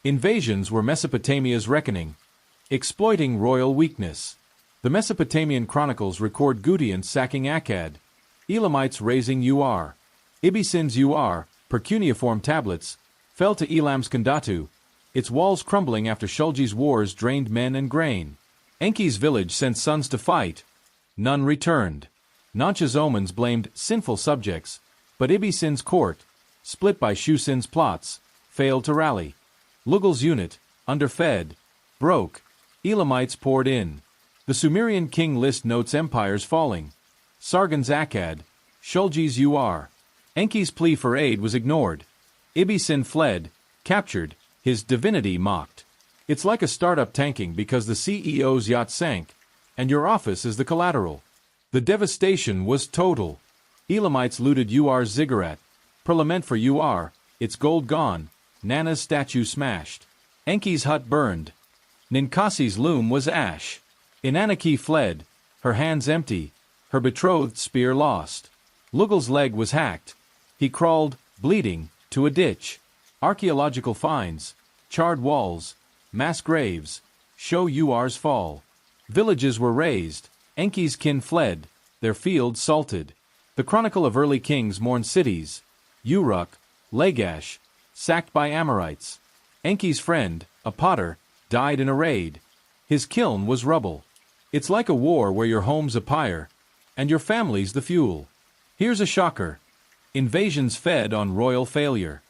Invasions were Mesopotamia's reckoning, exploiting royal weakness. The Mesopotamian chronicles record Gutians sacking Akkad, Elamites razing Ur. Ibbi-Sin's Ur, per cuneiform tablets, fell to Elam's Kandatu, its walls crumbling after Shulgi's wars drained men and grain. Enki's village sent sons to fight. None returned. Nancha's omens blamed sinful subjects, but Ibbi-Sin's court, split by Shu-Sin's plots, failed to rally. Lugal's unit, underfed, broke. Elamites poured in. The Sumerian king list notes empires falling. Sargon's Akkad, Shulgi's Ur. Enki's plea for aid was ignored. Ibbi-Sin fled, captured, his divinity mocked. It's like a startup tanking because the CEO's yacht sank, and your office is the collateral. The devastation was total. Elamites looted Ur's ziggurat, per lament for Ur, its gold gone, Nana's statue smashed. Enki's hut burned. Ninkasi's loom was ash. Inanaki fled, her hands empty, her betrothed spear lost. Lugal's leg was hacked. He crawled, bleeding, to a ditch. Archaeological finds, charred walls, mass graves, show Ur's fall. Villages were razed, Enki's kin fled, their fields salted. The Chronicle of Early Kings mourned cities, Uruk, Lagash, sacked by Amorites. Enki's friend, a potter, died in a raid. His kiln was rubble. It's like a war where your home's a pyre, and your family's the fuel. Here's a shocker. Invasions fed on royal failure.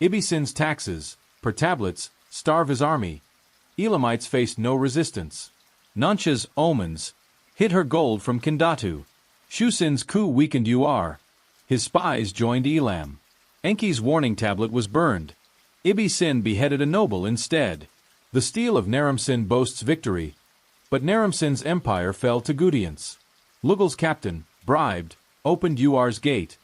Ibbi-Sin's taxes, per tablets, starve his army. Elamites faced no resistance. Nancha's omens hid her gold from Kandatu. Shu-Sin's coup weakened Ur. His spies joined Elam. Enki's warning tablet was burned. Ibbi-Sin beheaded a noble instead. The steel of Naram-Sin boasts victory, but Naram-Sin's empire fell to Gutians. Lugal's captain, bribed, opened Ur's gate.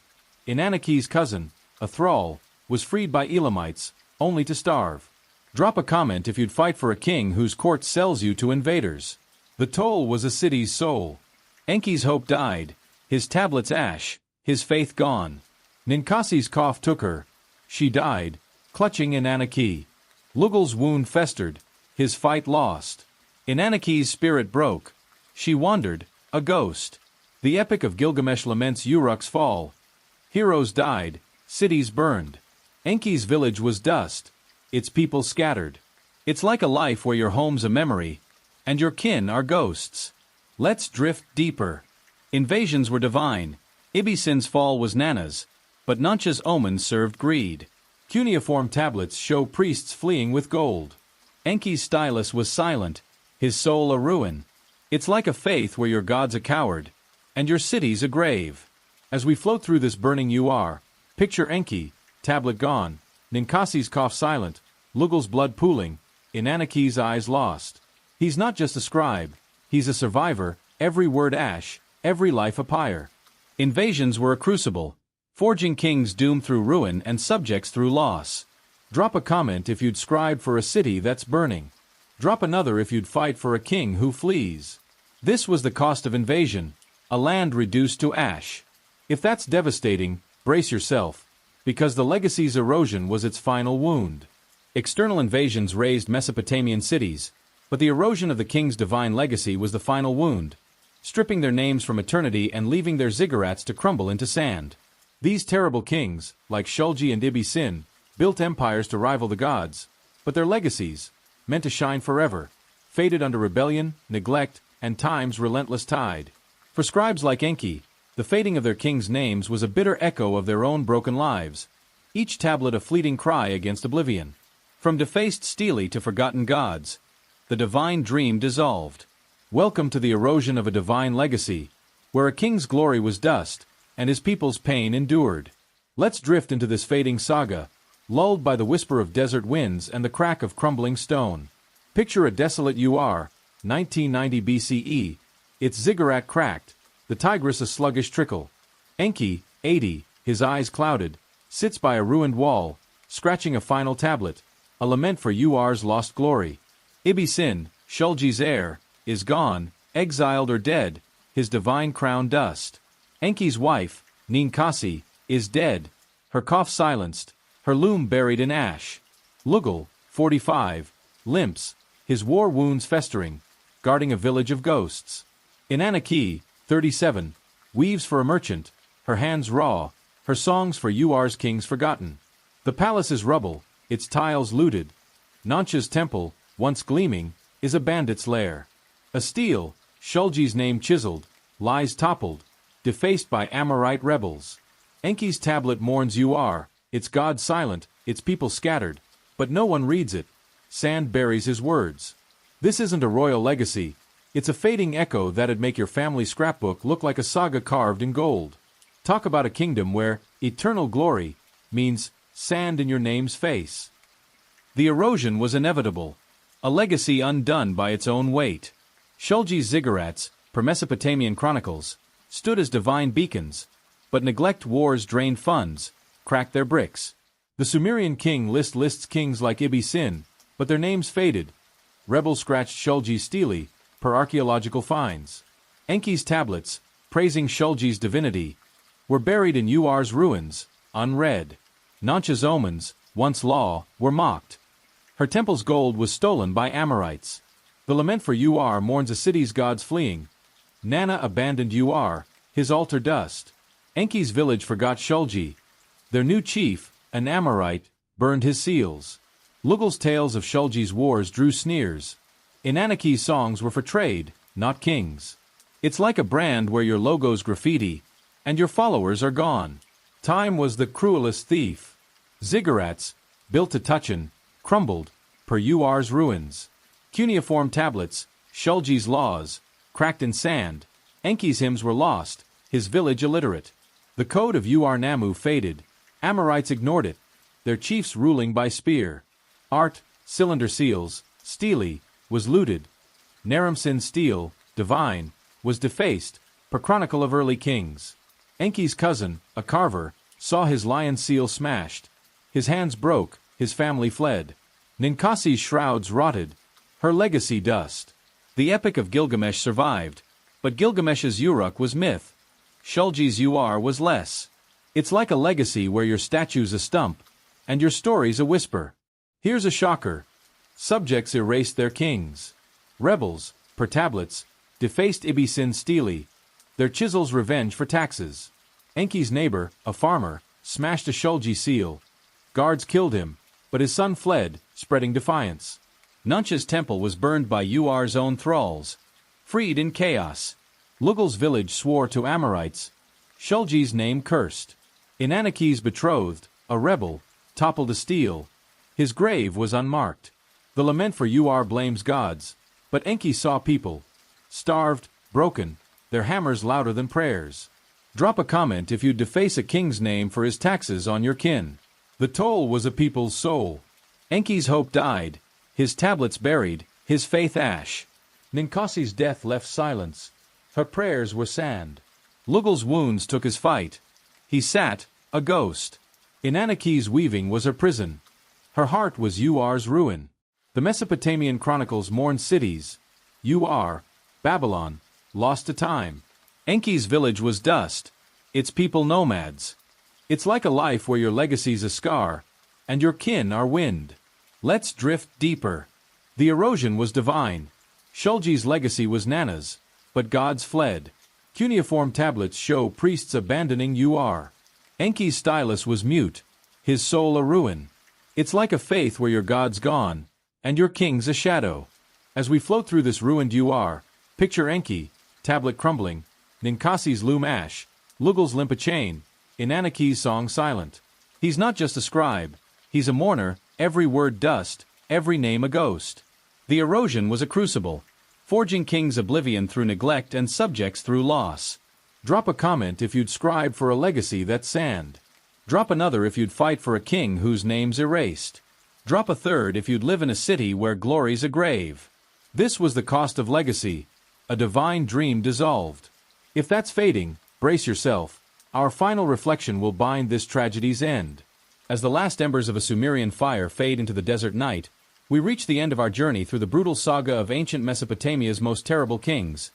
Inanaki's cousin, a thrall, was freed by Elamites, only to starve. Drop a comment if you'd fight for a king whose court sells you to invaders. The toll was a city's soul. Enki's hope died, his tablets ash, his faith gone. Ninkasi's cough took her. She died, clutching Inanaki. Lugal's wound festered, his fight lost. Inanaki's spirit broke. She wandered, a ghost. The Epic of Gilgamesh laments Uruk's fall. Heroes died, cities burned. Enki's village was dust, its people scattered. It's like a life where your home's a memory, and your kin are ghosts. Let's drift deeper. Invasions were divine. Ibbi-Sin's fall was Nana's, but Nancha's omens served greed. Cuneiform tablets show priests fleeing with gold. Enki's stylus was silent, his soul a ruin. It's like a faith where your god's a coward, and your city's a grave. As we float through this burning Ur, picture Enki, tablet gone, Ninkasi's cough silent, Lugal's blood pooling, Inanaki's eyes lost. He's not just a scribe, he's a survivor, every word ash, every life a pyre. Invasions were a crucible, forging kings doomed through ruin and subjects through loss. Drop a comment if you'd scribe for a city that's burning. Drop another if you'd fight for a king who flees. This was the cost of invasion, a land reduced to ash. If that's devastating, brace yourself, because the legacy's erosion was its final wound. External invasions razed Mesopotamian cities, but the erosion of the king's divine legacy was the final wound, stripping their names from eternity and leaving their ziggurats to crumble into sand. These terrible kings, like Shulgi and Ibbi-Sin, built empires to rival the gods, but their legacies, meant to shine forever, faded under rebellion, neglect, and time's relentless tide. For scribes like Enki, the fading of their kings' names was a bitter echo of their own broken lives, each tablet a fleeting cry against oblivion. From defaced stele to forgotten gods, the divine dream dissolved. Welcome to the erosion of a divine legacy, where a king's glory was dust, and his people's pain endured. Let's drift into this fading saga, lulled by the whisper of desert winds and the crack of crumbling stone. Picture a desolate UR, 1990 BCE, its ziggurat cracked, the Tigris a sluggish trickle. Enki, 80, his eyes clouded, sits by a ruined wall, scratching a final tablet, a lament for UR's lost glory. Ibbi-Sin, Shulgi's heir, is gone, exiled or dead, his divine crown dust. Enki's wife, Ninkasi, is dead, her cough silenced, her loom buried in ash. Lugal, 45, limps, his war wounds festering, guarding a village of ghosts. Inanaki, 37, weaves for a merchant, her hands raw, her songs for UR's kings forgotten. The palace is rubble, its tiles looted. Nancha's temple, once gleaming, is a bandit's lair. A stele, Shulgi's name chiseled, lies toppled, defaced by Amorite rebels. Enki's tablet mourns UR, its god silent, its people scattered, but no one reads it. Sand buries his words. This isn't a royal legacy, it's a fading echo that'd make your family scrapbook look like a saga carved in gold. Talk about a kingdom where eternal glory means sand in your name's face. The erosion was inevitable, a legacy undone by its own weight. Shulgi's ziggurats, per Mesopotamian chronicles, stood as divine beacons, but neglect wars drained funds, cracked their bricks. The Sumerian king list lists kings like Ibbi-Sin, but their names faded. Rebels scratched Shulgi's stele, per archaeological finds. Enki's tablets, praising Shulgi's divinity, were buried in UR's ruins, unread. Nancha's omens, once law, were mocked. Her temple's gold was stolen by Amorites. The lament for UR mourns a city's gods fleeing. Nana abandoned UR, his altar dust. Enki's village forgot Shulgi. Their new chief, an Amorite, burned his seals. Lugal's tales of Shulgi's wars drew sneers. Inanaki's songs were for trade, not kings. It's like a brand where your logo's graffiti, and your followers are gone. Time was the cruelest thief. Ziggurats, built to touchin, crumbled, per UR's ruins. Cuneiform tablets, Shulgi's laws, cracked in sand. Enki's hymns were lost, his village illiterate. The code of UR Namu faded. Amorites ignored it, their chiefs ruling by spear. Art, cylinder seals, stele, was looted. Naram-Sin stele, divine, was defaced, per chronicle of early kings. Enki's cousin, a carver, saw his lion seal smashed. His hands broke, his family fled. Ninkasi's shrouds rotted, her legacy dust. The Epic of Gilgamesh survived, but Gilgamesh's Uruk was myth. Shulgi's UR was less. It's like a legacy where your statue's a stump, and your story's a whisper. Here's a shocker. Subjects erased their kings. Rebels, per tablets, defaced Ibbi-Sin stele, their chisels revenge for taxes. Enki's neighbor, a farmer, smashed a Shulgi seal. Guards killed him, but his son fled, spreading defiance. Nancha's temple was burned by UR's own thralls, freed in chaos. Lugal's village swore to Amorites. Shulgi's name cursed. Inanaki's betrothed, a rebel, toppled a stele. His grave was unmarked. The lament for UR blames gods, but Enki saw people. Starved, broken, their hammers louder than prayers. Drop a comment if you deface a king's name for his taxes on your kin. The toll was a people's soul. Enki's hope died, his tablets buried, his faith ash. Ninkasi's death left silence. Her prayers were sand. Lugal's wounds took his fight. He sat, a ghost. Inanaki's weaving was her prison. Her heart was UR's ruin. The Mesopotamian chronicles mourn cities. UR, Babylon, lost to time. Enki's village was dust, its people nomads. It's like a life where your legacy's a scar, and your kin are wind. Let's drift deeper. The erosion was divine. Shulgi's legacy was Nana's, but gods fled. Cuneiform tablets show priests abandoning UR. Enki's stylus was mute, his soul a ruin. It's like a faith where your god's gone, and your king's a shadow. As we float through this ruined picture Enki, tablet crumbling, Ninkasi's loom ash, Lugal's limp a chain, Inannaki's song silent. He's not just a scribe, he's a mourner, every word dust, every name a ghost. The erosion was a crucible, forging kings oblivion through neglect and subjects through loss. Drop a comment if you'd scribe for a legacy that's sand. Drop another if you'd fight for a king whose name's erased. Drop a third if you'd live in a city where glory's a grave. This was the cost of legacy, a divine dream dissolved. If that's fading, brace yourself. Our final reflection will bind this tragedy's end. As the last embers of a Sumerian fire fade into the desert night, we reach the end of our journey through the brutal saga of ancient Mesopotamia's most terrible kings.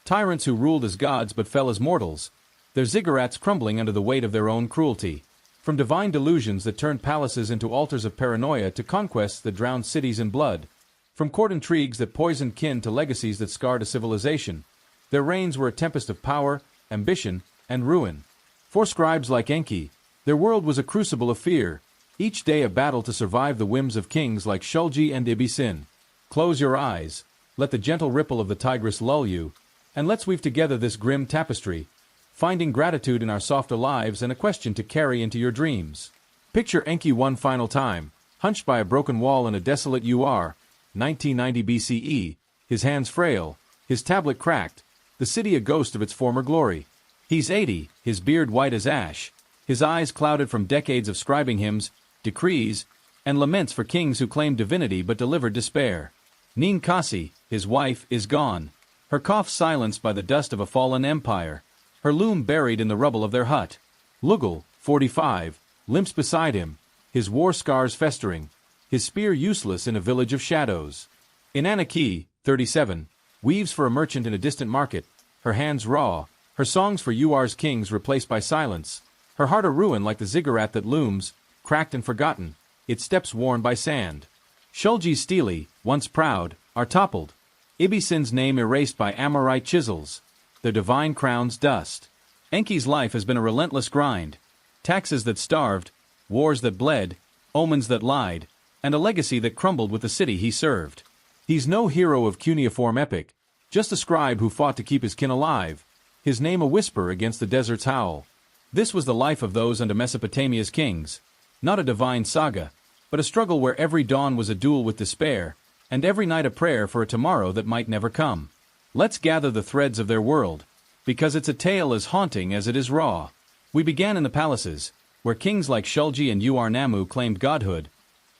Tyrants who ruled as gods but fell as mortals, their ziggurats crumbling under the weight of their own cruelty. From divine delusions that turned palaces into altars of paranoia to conquests that drowned cities in blood. From court intrigues that poisoned kin to legacies that scarred a civilization. Their reigns were a tempest of power, ambition, and ruin. For scribes like Enki, their world was a crucible of fear, each day a battle to survive the whims of kings like Shulgi and Ibbi-Sin. Close your eyes, let the gentle ripple of the Tigris lull you, and let's weave together this grim tapestry, finding gratitude in our softer lives and a question to carry into your dreams. Picture Enki one final time, hunched by a broken wall in a desolate 1990 BCE, his hands frail, his tablet cracked, the city a ghost of its former glory. He's 80, his beard white as ash, his eyes clouded from decades of scribing hymns, decrees, and laments for kings who claimed divinity but delivered despair. Ninkasi, his wife, is gone, her cough silenced by the dust of a fallen empire, her loom buried in the rubble of their hut. Lugal, 45, limps beside him, his war scars festering, his spear useless in a village of shadows. Inannaki, 37, weaves for a merchant in a distant market, her hands raw, her songs for Uar's kings replaced by silence, her heart a ruin like the ziggurat that looms, cracked and forgotten, its steps worn by sand. Shulgi's stele, once proud, are toppled, Ibbi-Sin's name erased by Amorite chisels, their divine crowns dust. Enki's life has been a relentless grind, taxes that starved, wars that bled, omens that lied, and a legacy that crumbled with the city he served. He's no hero of cuneiform epic, just a scribe who fought to keep his kin alive, his name a whisper against the desert's howl. This was the life of those under Mesopotamia's kings, not a divine saga, but a struggle where every dawn was a duel with despair, and every night a prayer for a tomorrow that might never come. Let's gather the threads of their world, because it's a tale as haunting as it is raw. We began in the palaces, where kings like Shulgi and Uar-Nammu claimed godhood,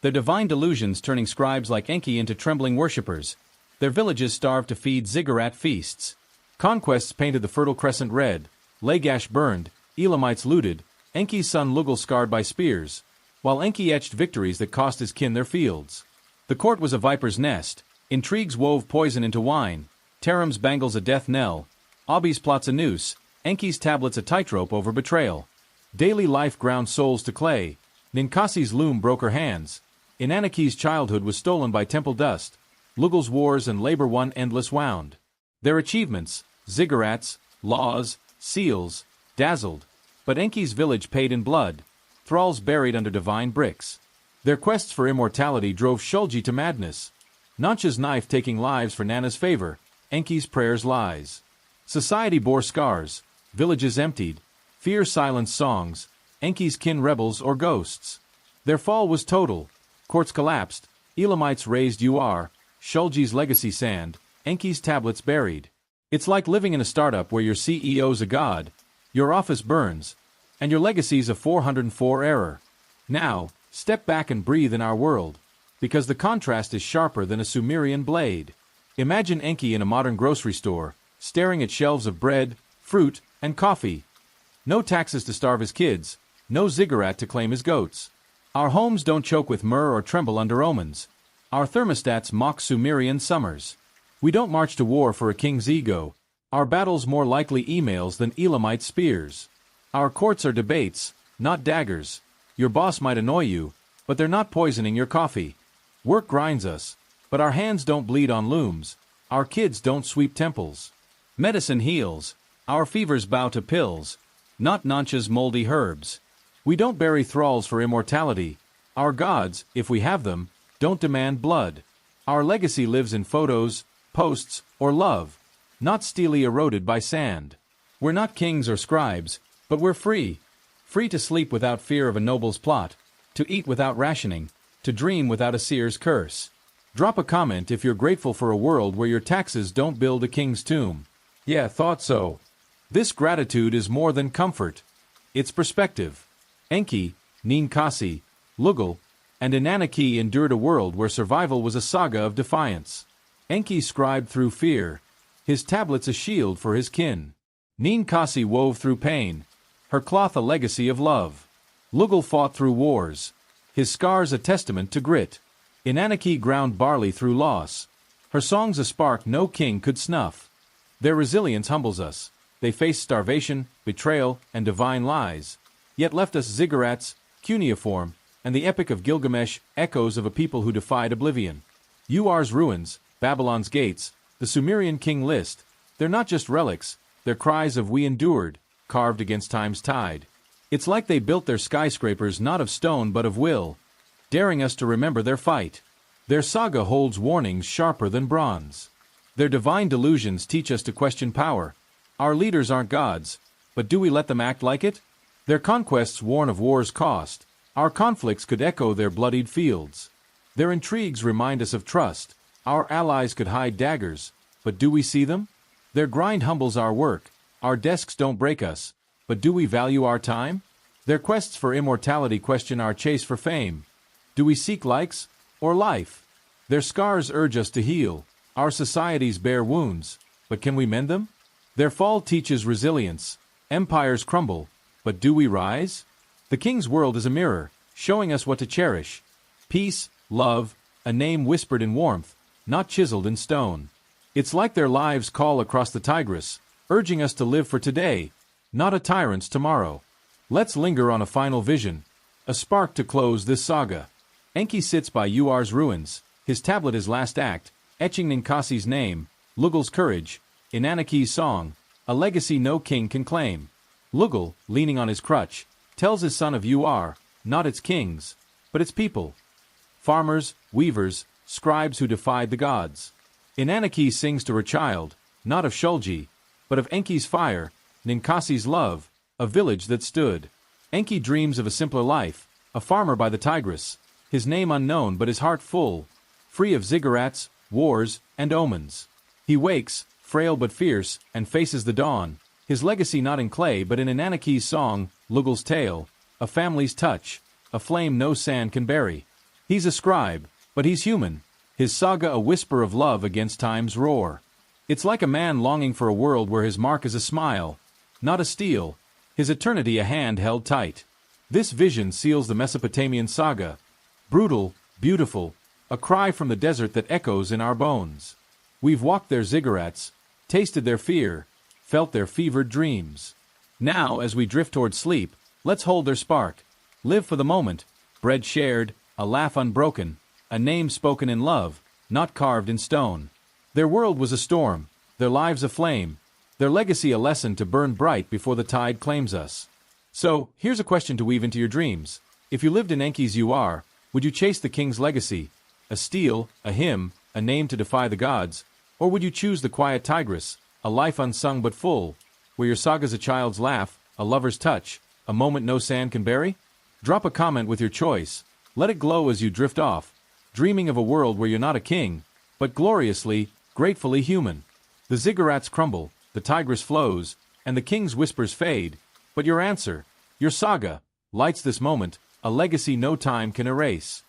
their divine delusions turning scribes like Enki into trembling worshippers, their villages starved to feed ziggurat feasts. Conquests painted the Fertile Crescent red, Lagash burned, Elamites looted, Enki's son Lugal scarred by spears, while Enki etched victories that cost his kin their fields. The court was a viper's nest, intrigues wove poison into wine, Taram's bangles a death knell, Abi's plots a noose, Enki's tablets a tightrope over betrayal. Daily life ground souls to clay, Ninkasi's loom broke her hands, Inannaki's childhood was stolen by temple dust, Lugal's wars and labor one endless wound. Their achievements, ziggurats, laws, seals, dazzled, but Enki's village paid in blood, thralls buried under divine bricks. Their quests for immortality drove Shulgi to madness, Nancha's knife taking lives for Nana's favor, Enki's prayers lies. Society bore scars, villages emptied, fear silenced songs, Enki's kin rebels or ghosts. Their fall was total, courts collapsed, Elamites raised Uar, Shulgi's legacy sand, Enki's tablets buried. It's like living in a startup where your CEO's a god, your office burns, and your legacy's a 404 error. Now, step back and breathe in our world, because the contrast is sharper than a Sumerian blade. Imagine Enki in a modern grocery store, staring at shelves of bread, fruit, and coffee. No taxes to starve his kids, no ziggurat to claim his goats. Our homes don't choke with myrrh or tremble under omens. Our thermostats mock Sumerian summers. We don't march to war for a king's ego. Our battles more likely emails than Elamite spears. Our courts are debates, not daggers. Your boss might annoy you, but they're not poisoning your coffee. Work grinds us, but our hands don't bleed on looms. Our kids don't sweep temples. Medicine heals. Our fevers bow to pills, not Nancha's moldy herbs. We don't bury thralls for immortality. Our gods, if we have them, don't demand blood. Our legacy lives in photos, posts, or love, not steely eroded by sand. We're not kings or scribes, but we're free. Free to sleep without fear of a noble's plot, to eat without rationing, to dream without a seer's curse. Drop a comment if you're grateful for a world where your taxes don't build a king's tomb. Yeah, thought so. This gratitude is more than comfort. It's perspective. Enki, Ninkasi, Lugal, and Inanaki endured a world where survival was a saga of defiance. Enki scribed through fear, his tablets a shield for his kin. Ninkasi wove through pain, her cloth a legacy of love. Lugal fought through wars, his scars a testament to grit. Inanaki ground barley through loss, her songs a spark no king could snuff. Their resilience humbles us. They faced starvation, betrayal, and divine lies, yet left us ziggurats, cuneiform, and the Epic of Gilgamesh, echoes of a people who defied oblivion. Ur's ruins, Babylon's gates, the Sumerian king list, they're not just relics, they're cries of "we endured," carved against time's tide. It's like they built their skyscrapers not of stone but of will, daring us to remember their fight. Their saga holds warnings sharper than bronze. Their divine delusions teach us to question power. Our leaders aren't gods, but do we let them act like it? Their conquests warn of war's cost. Our conflicts could echo their bloodied fields. Their intrigues remind us of trust. Our allies could hide daggers, but do we see them? Their grind humbles our work. Our desks don't break us, but do we value our time? Their quests for immortality question our chase for fame. Do we seek likes or life? Their scars urge us to heal. Our societies bear wounds, but can we mend them? Their fall teaches resilience. Empires crumble, but do we rise? The king's world is a mirror, showing us what to cherish. Peace, love, a name whispered in warmth, not chiseled in stone. It's like their lives call across the Tigris, urging us to live for today, not a tyrant's tomorrow. Let's linger on a final vision, a spark to close this saga. Enki sits by Ur's ruins, his tablet his last act, etching Ninkasi's name, Lugal's courage, Inanaki's song, a legacy no king can claim. Lugal, leaning on his crutch, tells his son of not its kings, but its people. Farmers, weavers, scribes who defied the gods. Inanaki sings to her child, not of Shulgi, but of Enki's fire, Ninkasi's love, a village that stood. Enki dreams of a simpler life, a farmer by the Tigris, his name unknown but his heart full, free of ziggurats, wars, and omens. He wakes, frail but fierce, and faces the dawn, his legacy not in clay but in Inanaki's song, Lugal's tale, a family's touch, a flame no sand can bury. He's a scribe, but he's human, his saga a whisper of love against time's roar. It's like a man longing for a world where his mark is a smile, not a steel, his eternity a hand held tight. This vision seals the Mesopotamian saga. Brutal, beautiful, a cry from the desert that echoes in our bones. We've walked their ziggurats, tasted their fear, felt their fevered dreams. Now, as we drift toward sleep, let's hold their spark. Live for the moment, bread shared, a laugh unbroken, a name spoken in love, not carved in stone. Their world was a storm, their lives a flame, their legacy a lesson to burn bright before the tide claims us. So, here's a question to weave into your dreams. If you lived in Enki's would you chase the king's legacy, a steel, a hymn, a name to defy the gods, or would you choose the quiet Tigris, a life unsung but full, where your saga's a child's laugh, a lover's touch, a moment no sand can bury? Drop a comment with your choice. Let it glow as you drift off, dreaming of a world where you're not a king, but gloriously, gratefully human. The ziggurats crumble, the Tigris flows, and the king's whispers fade, but your answer, your saga, lights this moment, a legacy no time can erase.